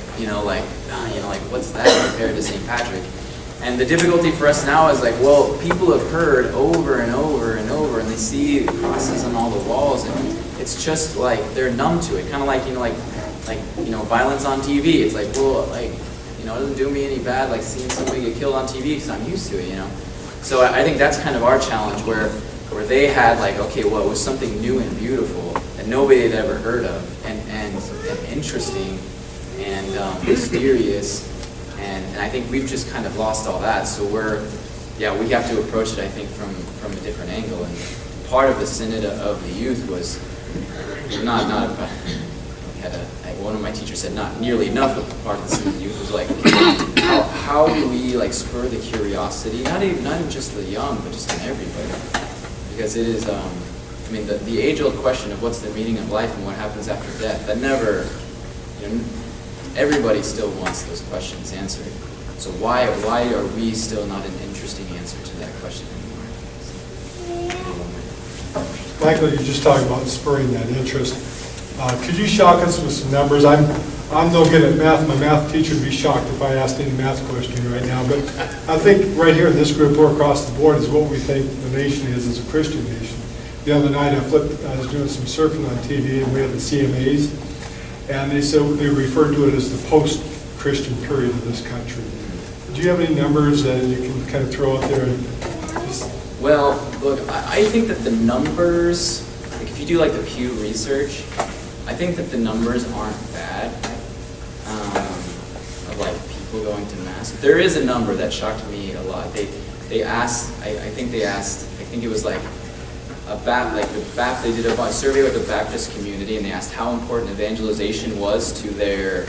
like what's that compared to St. Patrick? And the difficulty for us now is like, well, people have heard over and over and over, and they see the crosses on all the walls, and it's just like they're numb to it. Kind of like, you know, violence on TV. It's like, well, like, you know, it doesn't do me any bad like seeing somebody get killed on TV, because I'm used to it, you know. So I think that's kind of our challenge, where they had like, okay, well, it was something new and beautiful that nobody had ever heard of, and interesting and mysterious, and I think we've just kind of lost all that. So we have to approach it, I think, from a different angle. And part of the Synod of the Youth was not about, one of my teachers said not nearly enough of the part of the Synod of the Youth was like, how do we like spur the curiosity, not even just the young, but just in everybody, because it is, I mean, the age-old question of what's the meaning of life and what happens after death, that never, you know, everybody still wants those questions answered. So why are we still not an interesting answer to that question anymore? Michael, you just talked about spurring that interest. Could you shock us with some numbers? I'm no good at math. My math teacher would be shocked if I asked any math question right now. But I think right here in this group or across the board is what we think the nation is as a Christian nation. The other night I was doing some surfing on TV, and we had the CMAs, and they referred to it as the post-Christian period of this country. Do you have any numbers that you can kind of throw out there? Well, look, I think that the numbers, like if you do like the Pew Research, I think that the numbers aren't bad of like people going to mass. There is a number that shocked me a lot. They asked, I think it was like they did a survey with the Baptist community, and they asked how important evangelization was to their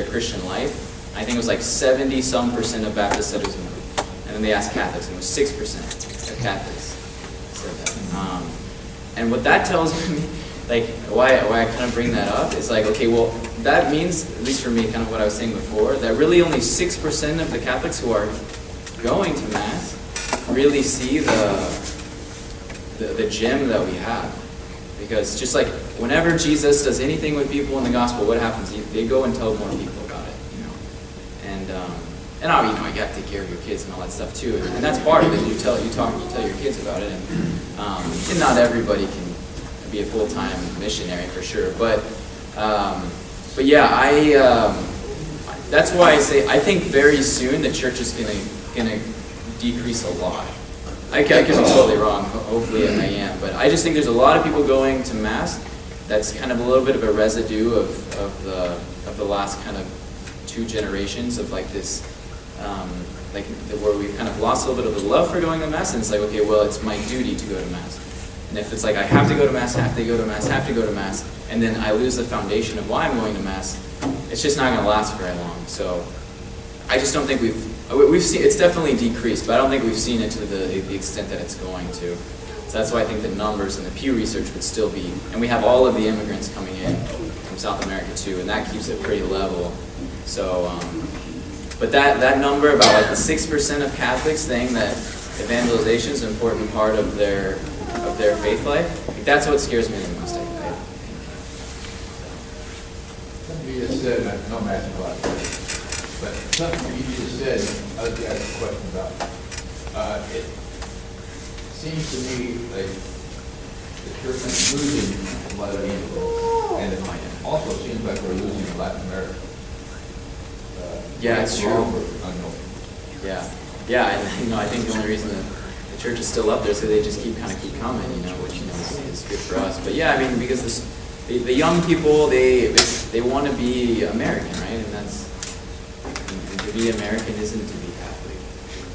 Christian life. I think it was like 70-some% of Baptists said it was important. And then they asked Catholics, and it was 6% of Catholics said that. And what that tells me like, why I kind of bring that up is like, okay, well, that means, at least for me, kind of what I was saying before, that really only 6% of the Catholics who are going to Mass really see the gem that we have. Because just like whenever Jesus does anything with people in the gospel, what happens? They go and tell more people about it, you know. And you know, you got to take care of your kids and all that stuff too. And that's part of it. You tell your kids about it, and not everybody can be a full-time missionary for sure. But yeah, that's why I say I think very soon the church is gonna decrease a lot. I could be totally wrong. Hopefully I am, but I just think there's a lot of people going to Mass. That's kind of a little bit of a residue of the last kind of 2 generations of like this, where we've kind of lost a little bit of the love for going to Mass, and it's like, okay, well, it's my duty to go to Mass. And if it's like I have to go to Mass, have to go to Mass, have to go to Mass, and then I lose the foundation of why I'm going to Mass, it's just not going to last very long. So I just don't think we've seen, it's definitely decreased, but I don't think we've seen it to the extent that it's going to. So that's why I think the numbers and the Pew Research would still be, and we have all of the immigrants coming in from South America too, and that keeps it pretty level. So, but that number about like the 6% of Catholics saying that evangelization is an important part of their faith life, like that's what scares me the most. Something you just said, and I know I'm asking a lot, but something you just said, I'd like to ask a question about. It seems to me like the church is losing a lot of influence, and it also seems like we're losing Latin America. Yeah, it's true. Unknown. Yeah, and I think the only reason the church is still up there is so they just keep coming, which is good for us. But yeah, I mean, because the young people, they want to be American, right? And that's, and to be American isn't to be Catholic.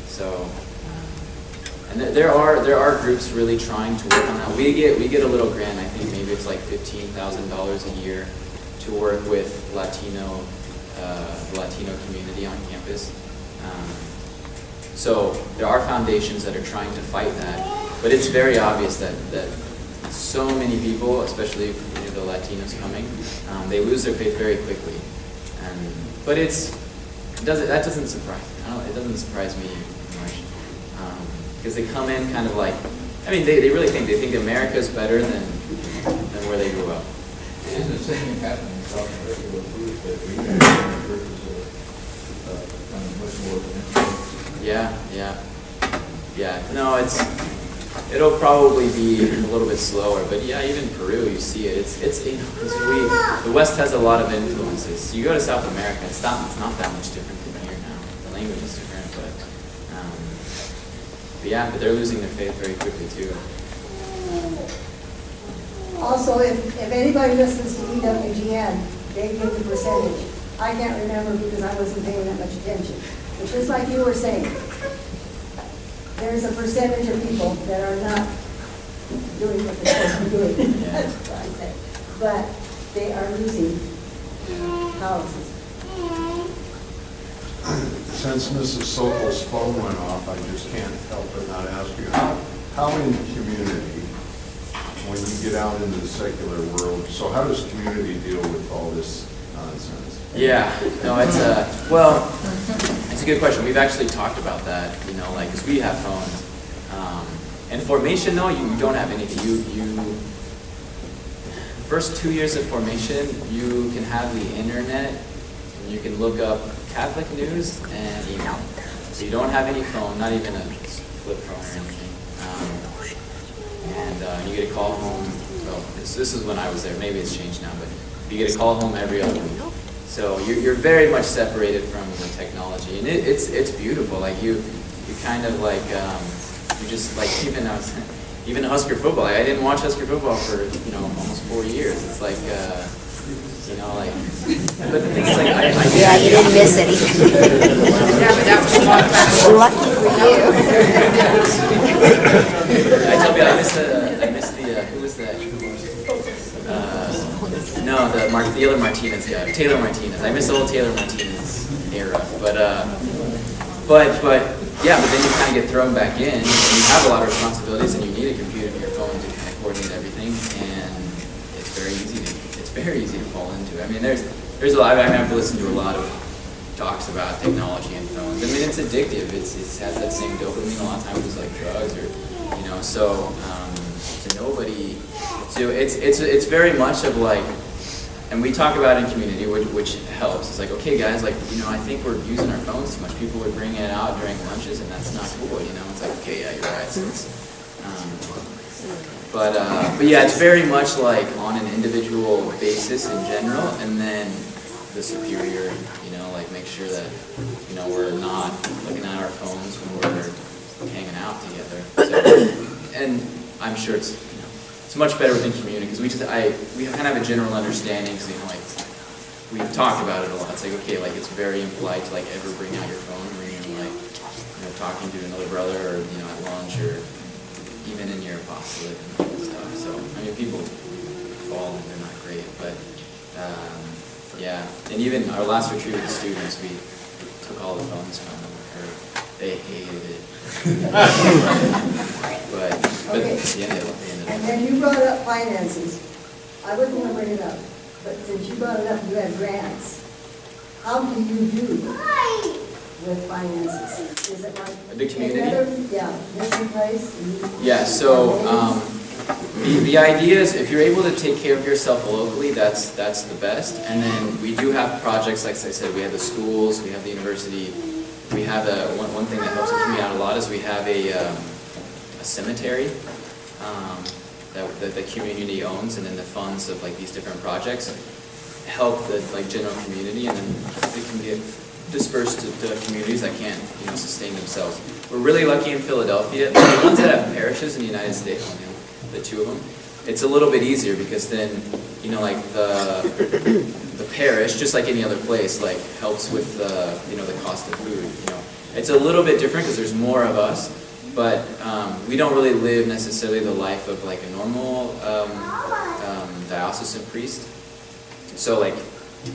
So, and there are groups really trying to work on that. We get a little grant. I think maybe it's like $15,000 a year to work with the Latino community on campus. So there are foundations that are trying to fight that, but it's very obvious that so many people, especially the Latinos coming, they lose their faith very quickly. But that doesn't surprise me. It doesn't surprise me much, because they come in kind of like, I mean, they really think America's better than where they grew up. Isn't the same thing happening in South America with groups that we have kind of much more than Yeah. No, it'll probably be a little bit slower, but yeah, even Peru, you see it. It's the West has a lot of influences. You go to South America, it's not that much different from here now. The language is different, but they're losing their faith very quickly too. Also, if anybody listens to EWGN, they give the percentage. I can't remember because I wasn't paying that much attention. But just like you were saying, there's a percentage of people that are not doing what they're supposed to be doing. That's what I said. But they are losing houses. Since Mrs. Sokol's phone went off, I just can't help but not ask you, how in community, when you get out into the secular world, so how does community deal with all this nonsense? Yeah, no, it's a good question. We've actually talked about that, because we have phones. And formation, though, you don't have anything. First 2 years of formation, you can have the internet, and you can look up Catholic news and email. So you don't have any phone, not even a flip phone or anything. And you get a call home. Well, this is when I was there. Maybe it's changed now, but you get a call home every other week. So you're very much separated from the technology, and it's beautiful. Like you kind of like you just like even Husker football. Like, I didn't watch Husker football for almost 4 years. It's like but the thing is like I you didn't miss anything. Yeah, but that was a long time ago. Lucky for you. I tell you, I missed the who was that? No, the Taylor Martinez guy. Taylor Martinez. I miss the whole Taylor Martinez era. But then you kind of get thrown back in, and you have a lot of responsibilities, and you need a computer and your phone to kind of coordinate everything, and it's very easy to fall into. I mean, there's a lot. I've listened to a lot of talks about technology and phones. I mean, it's addictive. It has that same dopamine a lot of times as like drugs, or So to nobody, so it's very much of like. And we talk about it in community, which helps. It's like, okay, guys, like, I think we're using our phones too much. People would bring it out during lunches, and that's not cool, It's like, okay, yeah, you're right. So but yeah, it's very much like on an individual basis in general, and then the superior, like make sure that, we're not looking at our phones when we're hanging out together. So, and I'm sure it's much better within community because we kind of have a general understanding because like we've talked about it a lot. It's like, okay, like it's very impolite to like ever bring out your phone when you're like talking to another brother or at lunch or even in your apostolate and stuff. So I mean, people fall and they're not great, but yeah. And even our last retreat with the students, we took all the phones from them. They hated it. but Okay. Yeah, And then you brought up finances. I wasn't going to bring it up, but since you brought it up, you had grants. How do you do with finances? Is it like the community? Mission place? Yeah. So the idea is if you're able to take care of yourself locally, that's the best. And then we do have projects, like I said, we have the schools, we have the university. We have one thing that helps the community out a lot is we have a cemetery that the community owns, and then the funds of like these different projects help the like general community, and then they can get dispersed to communities that can't sustain themselves. We're really lucky in Philadelphia. The ones that have parishes in the United States, the two of them, it's a little bit easier because then like the parish, just like any other place, like helps with the cost of food. It's a little bit different because there's more of us. But we don't really live necessarily the life of like a normal diocesan priest. So like,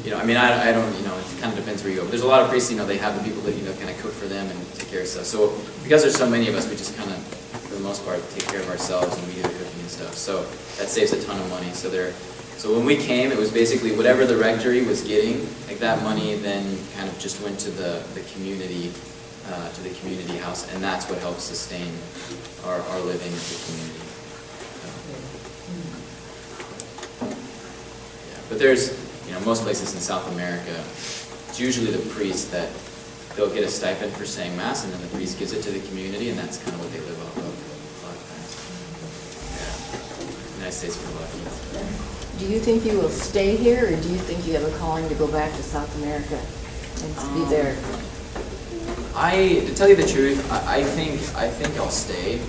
I mean, I don't, it kind of depends where you go. But there's a lot of priests, they have the people that, kind of cook for them and take care of stuff. So because there's so many of us, we just kind of, for the most part, take care of ourselves and we do the cooking and stuff. So that saves a ton of money. So when we came, it was basically whatever the rectory was getting, like that money then kind of just went to the community, to the community house, and that's what helps sustain our living as a community. Yeah, but there's, most places in South America, it's usually the priest that they'll get a stipend for saying Mass, and then the priest gives it to the community, and that's kind of what they live off of a lot of times. Yeah. United States, we're lucky. Do you think you will stay here, or do you think you have a calling to go back to South America and be there? To tell you the truth, I think I'll stay,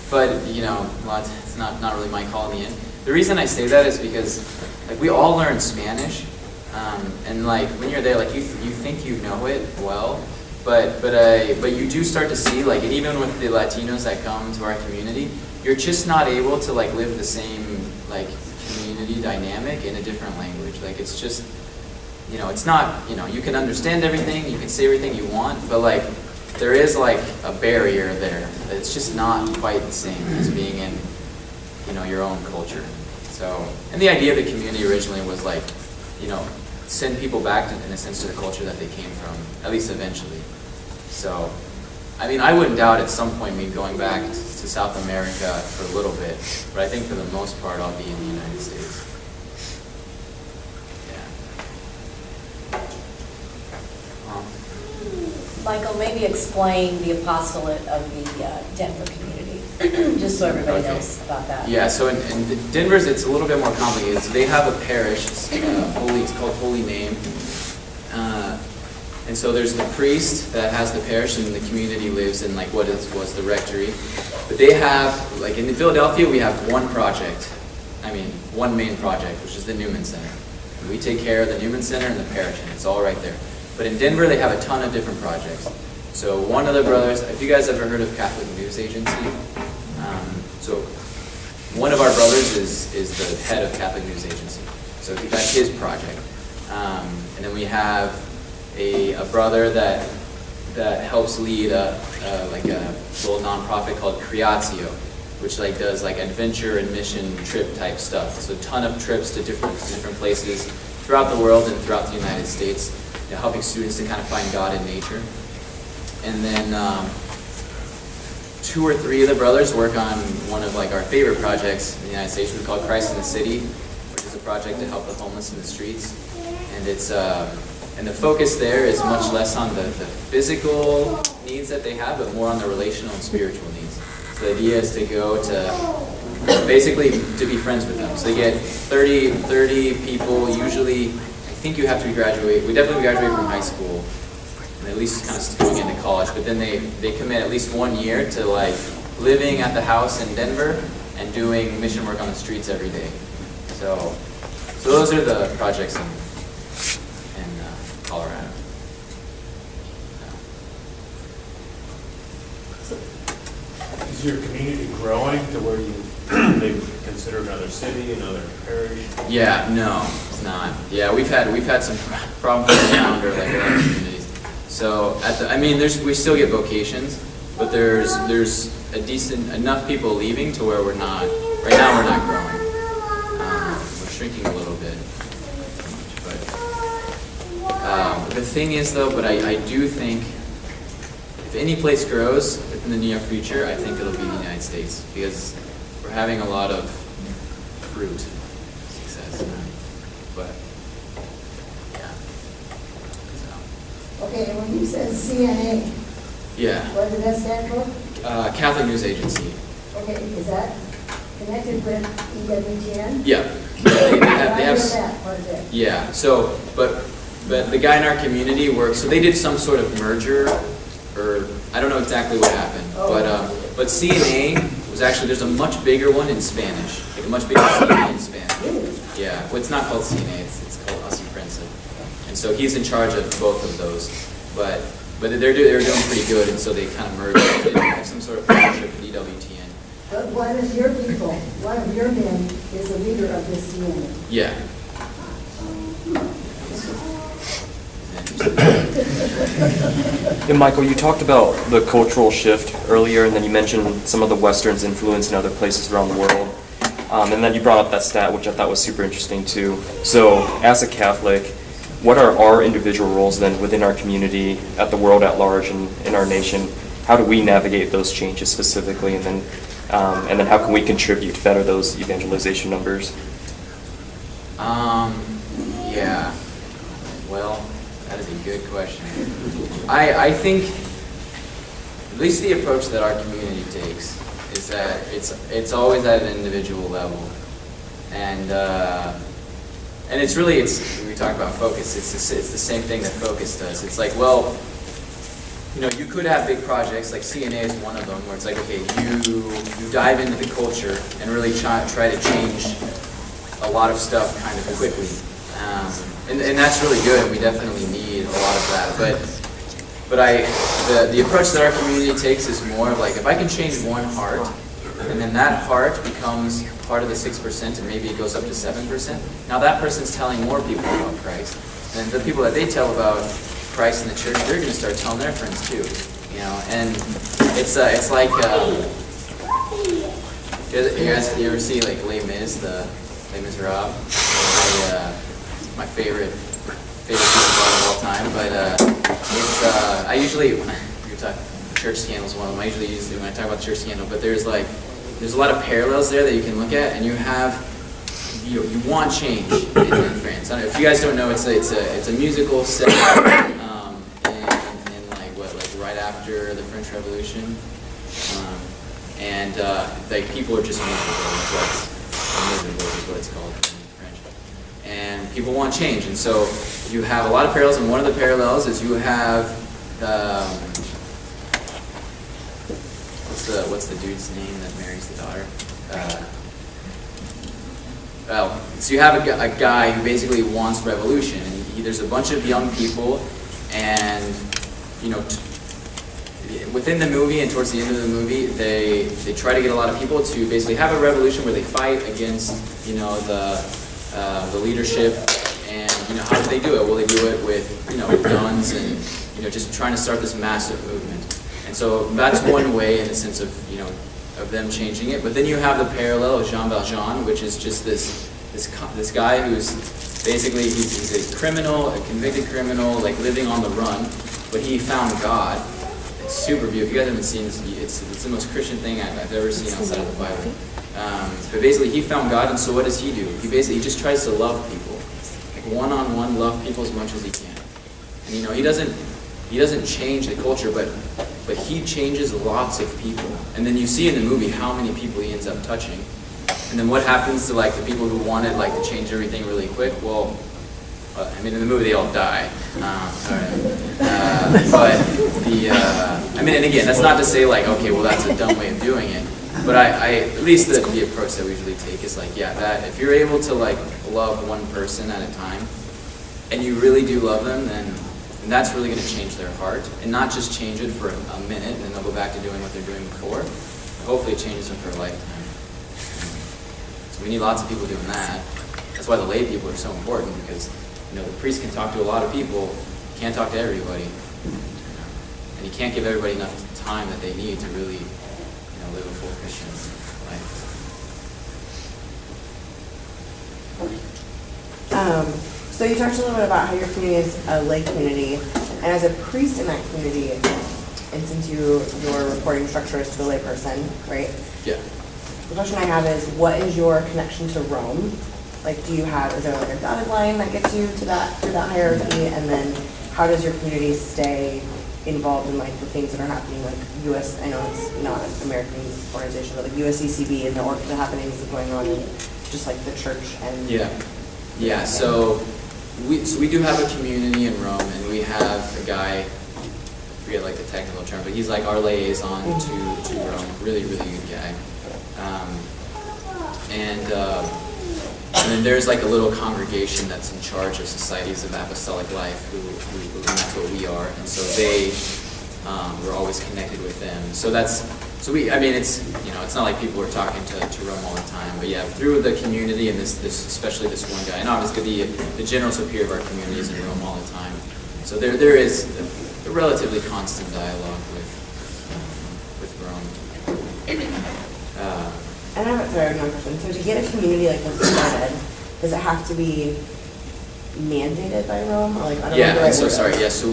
but it's not really my call in the end. The reason I say that is because like we all learn Spanish, and like when you're there, like you think you know it well, but you do start to see like, and even with the Latinos that come to our community, you're just not able to like live the same like community dynamic in a different language. Like it's just. It's not, you can understand everything, you can say everything you want, but like, there is like a barrier there. It's just not quite the same as being in, your own culture. So, and the idea of the community originally was like, send people back in a sense to the culture that they came from, at least eventually. So, I mean, I wouldn't doubt at some point me going back to South America for a little bit, but I think for the most part I'll be in the United States. Michael, maybe explain the apostolate of the Denver community, just so everybody knows about that. Yeah, so in Denver's, it's a little bit more complicated. So they have a parish, it's called Holy Name. And so there's the priest that has the parish, and the community lives in like what was the rectory. But they have, like in Philadelphia, we have one main project, which is the Newman Center. And we take care of the Newman Center and the parish, and it's all right there. But in Denver, they have a ton of different projects. So one of the brothers, have you guys ever heard of Catholic News Agency? So one of our brothers is the head of Catholic News Agency. So that's his project. And then we have a brother that helps lead like a little nonprofit called Creatio. which like does like adventure and mission trip type stuff. So a ton of trips to different places throughout the world and throughout the United States, helping students to kind of find God in nature. And then 2 or 3 of the brothers work on one of like our favorite projects in the United States. We call it Christ in the City, which is a project to help the homeless in the streets. And it's and the focus there is much less on the physical needs that they have, but more on the relational and spiritual needs. So the idea is to go to basically to be friends with them. So they get 30 people. Usually, I think you have to graduate. We definitely graduate from high school, and at least kind of going into college. But then they commit at least 1 year to like living at the house in Denver and doing mission work on the streets every day. So those are the projects in Colorado. Is your community growing to where you maybe consider another city, another parish? Yeah, no, it's not. Yeah, we've had some problems around or like other communities. So we still get vocations, but there's a decent enough people leaving to where we're not. Right now, we're not growing. We're shrinking a little bit. But the thing is, though, I do think if any place grows in the near future, I think it'll be the United States, because we're having a lot of fruit success. But yeah. Okay, when you said CNA, Yeah. what did that stand for? Catholic News Agency. Okay, is that connected with EWTN? Yeah. They have. That, what is it? Yeah. So, but the guy in our community works. So they did some sort of merger, or I don't know exactly what happened. But CNA was actually, there's a much bigger one in Spanish, like a much bigger CNA in Spanish. Yeah. Well, it's not called CNA. It's called Asi Prensa. And so he's in charge of both of those. But they're doing pretty good, and so they kind of merged. They have some sort of partnership with EWTN. But one of your people, one of your men is the leader of this CNA. Yeah. And Michael, you talked about the cultural shift earlier, and then you mentioned some of the Western's influence in other places around the world. And then you brought up that stat, which I thought was super interesting too. So, as a Catholic, what are our individual roles then within our community, at the world at large, and in our nation? How do we navigate those changes specifically, and then how can we contribute to better those evangelization numbers? Yeah. Well, that is a good question. I think at least the approach that our community takes is that it's always at an individual level, and it's really when we talk about focus, it's the same thing that focus does. It's like, well, you could have big projects, like CNA is one of them, where it's like, okay, you dive into the culture and really try to change a lot of stuff kind of quickly. And that's really good, and we definitely need a lot of that. But the approach that our community takes is more of like, if I can change one heart, and then that heart becomes part of the 6%, and maybe it goes up to 7%, now that person's telling more people about Christ. And the people that they tell about Christ in the church, they're going to start telling their friends too. And it's like, you ever see like Les Mis, Les Miserables? My favorite piece of art of all time. But I usually, when you're talking church scandals, one of them I usually use when I talk about church scandal. But there's a lot of parallels there that you can look at, and you want change in France. I don't know, if you guys don't know, it's a musical set in like right after the French Revolution, and like people are just miserable. Miserable is what it's called in French. And people want change, and so you have a lot of parallels. And one of the parallels is you have what's the dude's name that marries the daughter? So you have a guy who basically wants revolution, and there's a bunch of young people, and within the movie and towards the end of the movie, they try to get a lot of people to basically have a revolution where they fight against the leadership. And how do they do it? Well, they do it with guns and just trying to start this massive movement. And so that's one way, in the sense of of them changing it. But then you have the parallel of Jean Valjean, which is just this guy who's basically, he's a criminal, a convicted criminal, like living on the run, but he found God. It's super beautiful. If you guys haven't seen this, it's the most Christian thing I've ever seen outside of the Bible. But basically, he found God, and so what does he do? He just tries to love people, like one-on-one, love people as much as he can. And he doesn't change the culture, but he changes lots of people. And then you see in the movie how many people he ends up touching. And then what happens to like the people who wanted like to change everything really quick? Well, I mean, in the movie they all die. And again, that's not to say like, okay, well that's a dumb way of doing it. But at least the approach that we usually take is like, yeah, that if you're able to like love one person at a time, and you really do love them, then that's really going to change their heart, and not just change it for a minute, and then they'll go back to doing what they're doing before. Hopefully, it changes them for a lifetime. So we need lots of people doing that. That's why the lay people are so important, because the priest can talk to a lot of people, can't talk to everybody, and you can't give everybody enough time that they need to really, live a full Christian life. So you talked a little bit about how your community is a lay community, and as a priest in that community, and since your reporting structure is to the lay person, right? Yeah. The question I have is, what is your connection to Rome? Like, is there like a dotted line that gets you to through that hierarchy, and then how does your community stay involved in like the things that are happening, like I know it's not an American organization, but like USCCB and the happenings that are going on in just like the church and... Yeah, so we do have a community in Rome, and we have a guy, I forget like the technical term, but he's like our liaison to Rome, really, really good guy. And then there's like a little congregation that's in charge of Societies of Apostolic Life, and that's what we are, and so we're always connected with them. It's not like people are talking to Rome all the time, but yeah, through the community and especially this one guy, and obviously the general superior of our community is in Rome all the time. So there is a relatively constant dialogue with Rome. And I have another question. So to get a community like this started, does it have to be mandated by Rome? Or like, I don't know the right so word. sorry. Yeah, so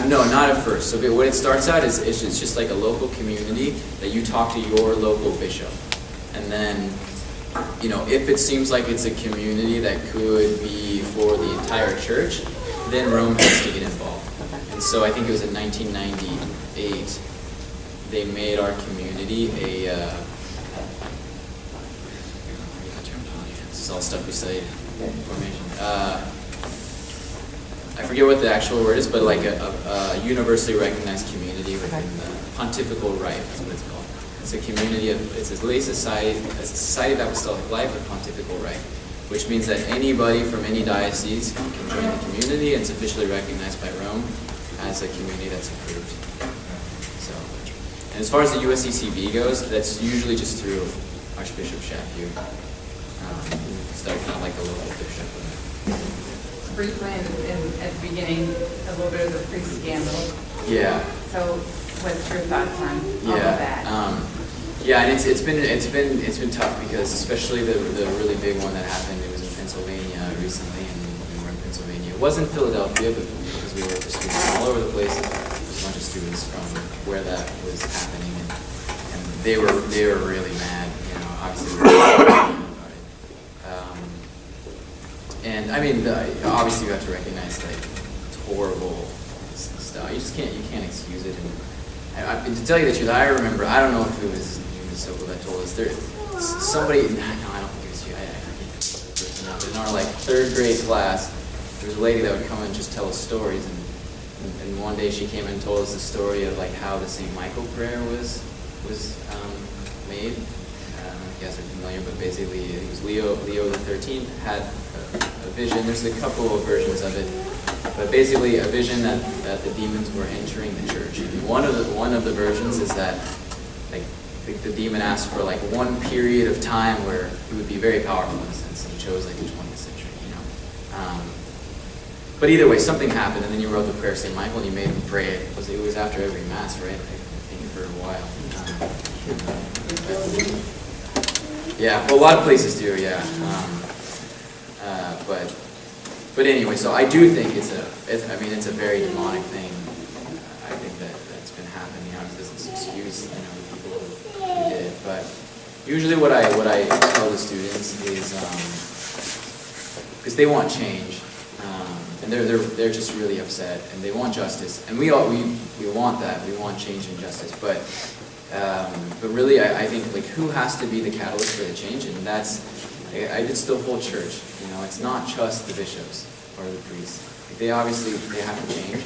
no, not at first. So what it starts out is it's just like a local community that you talk to your local bishop, and then if it seems like it's a community that could be for the entire church, then Rome has to get involved. Okay. And so I think it was in 1998 they made our community this is all stuff we studied in formation. I forget what the actual word is, but like a universally recognized community within the pontifical rite, that's what it's called. It's a community it's a lay society, a society of apostolic life with pontifical rite, which means that anybody from any diocese can join the community and it's officially recognized by Rome as a community that's approved. So, and as far as the USCCB goes, that's usually just through Archbishop Chaput. Start kind of like a local bishop. Briefly, at the beginning, a little bit of the priest scandal. Yeah. So, what's your thoughts on all of that? And it's been tough because especially the really big one that happened, it was in Pennsylvania recently, and we were in Pennsylvania. It wasn't Philadelphia, but because we worked with students all over the place, there was a bunch of students from where that was happening, and they were really mad. Obviously. And I mean, obviously you have to recognize like it's horrible stuff. You can't excuse it. And to tell you the truth, I remember. I don't know if it was Sokol that told us. Somebody. No, I don't think it was you. I can't the person out. But in our like 3rd grade class, there was a lady that would come and just tell us stories. And one day she came and told us the story of like how the St. Michael prayer was made. I don't know if you guys are familiar, but basically it was Leo the 13th had a vision. There's a couple of versions of it, but basically a vision that the demons were entering the church. And one of the versions is that like the demon asked for like one period of time where he would be very powerful in a sense, and he chose like the 20th century, But either way, something happened, and then you wrote the prayer of St. Michael, and you made him pray it. It was after every mass, right? I think for a while. Yeah, well, a lot of places do, yeah. But anyway, so I do think it's a very demonic thing. I think that's been happening. It doesn't excuse, the people who did it. But usually what I tell the students is, because they want change, and they're just really upset, and they want justice, and we want that. We want change and justice, but really, I think who has to be the catalyst for the change, and it's the whole church. It's not just the bishops or the priests. They have to change,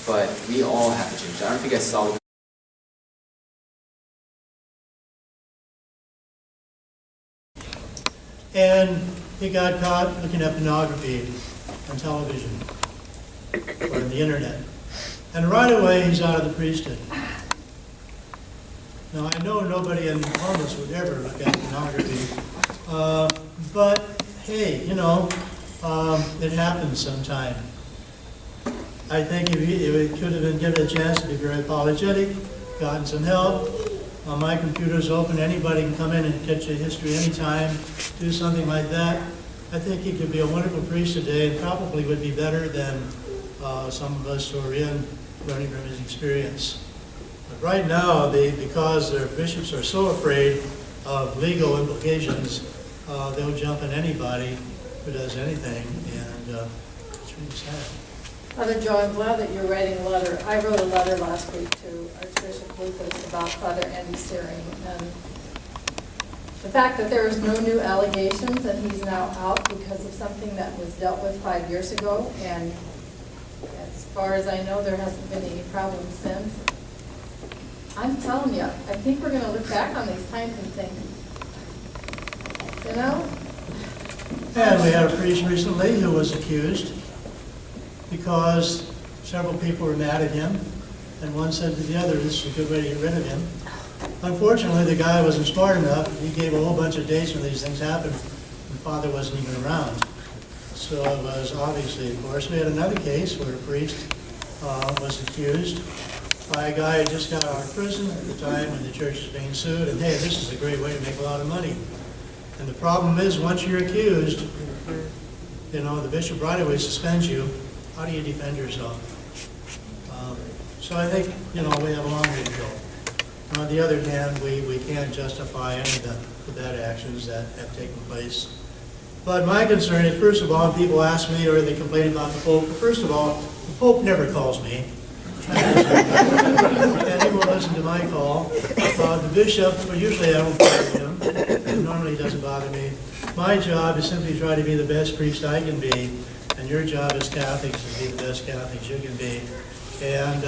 but we all have to change. I don't think I saw. And he got caught looking at pornography on television or on the internet. And right away, he's out of the priesthood. Now, I know nobody in Columbus would ever look at pornography, but hey, it happens sometime. I think if it could have been given a chance to be very apologetic, gotten some help. My computer's open, anybody can come in and catch a history anytime, do something like that. I think he could be a wonderful priest today and probably would be better than some of us who are learning from his experience. But right now, because their bishops are so afraid of legal implications, they'll jump on anybody who does anything, and it's really sad. Father Joe, I'm glad that you're writing a letter. I wrote a letter last week to Archbishop Lucas about Father Andy Searing, and the fact that there is no new allegations and he's now out because of something that was dealt with 5 years ago, and as far as I know, there hasn't been any problems since. I'm telling you, I think we're going to look back on these times and think, And we had a priest recently who was accused because several people were mad at him, and one said to the other, this is a good way to get rid of him. Unfortunately, the guy wasn't smart enough. He gave a whole bunch of dates when these things happened, and Father wasn't even around. So it was obviously, of course. We had another case where a priest was accused by a guy who just got out of prison at the time when the church was being sued, and hey, this is a great way to make a lot of money. And the problem is, once you're accused, the bishop right away suspends you. How do you defend yourself? So I think, we have a long way to go. On the other hand, we can't justify any of the bad actions that have taken place. But my concern is, first of all, people ask me or they complain about the Pope. First of all, the Pope never calls me. And he won't listen to my call. The bishop, usually I don't bother him. It normally doesn't bother me. My job is simply to try to be the best priest I can be, and your job as Catholics is to be the best Catholics you can be. And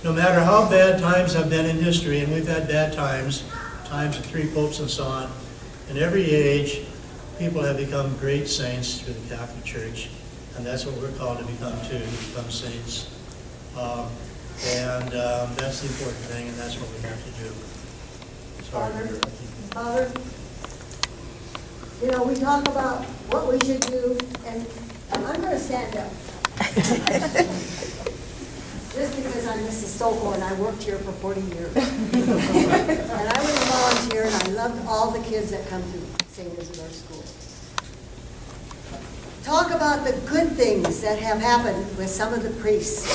no matter how bad times have been in history, and we've had bad times of 3 popes and so on, in every age, people have become great saints through the Catholic Church, and that's what we're called to become too, to become saints. That's the important thing, and that's what we have to do. Father, we talk about what we should do, and I'm going to stand up. Just because I'm Mrs. Sokol and I worked here for 40 years. And I was a volunteer, and I loved all the kids that come to St. Isidore School. Talk about the good things that have happened with some of the priests.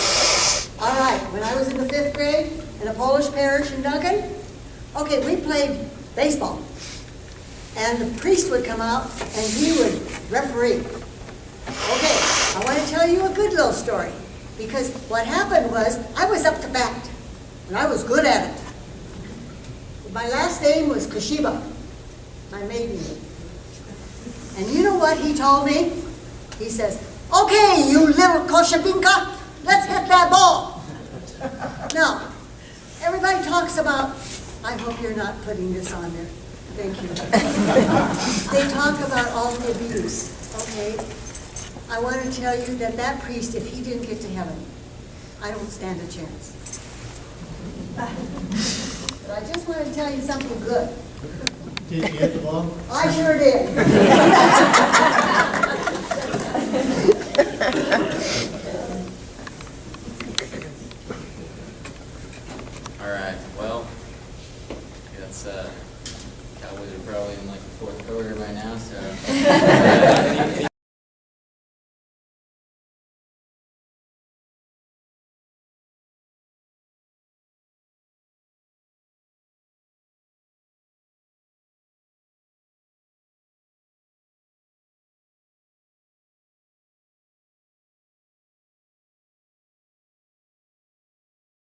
All right, when I was in the 5th grade in a Polish parish in Duncan, okay, we played baseball. And the priest would come out and he would referee. Okay, I want to tell you a good little story. Because what happened was, I was up to bat, and I was good at it. My last name was Kashiba, my maiden name. And you know what he told me? He says, okay, you little Koshabinka, let's hit that ball. Now, everybody talks about, I hope you're not putting this on there. Thank you. They talk about all the abuse, okay? I want to tell you that priest, if he didn't get to heaven, I don't stand a chance. But I just want to tell you something good. Did you hit the ball? I sure did. All right. Well, that's so.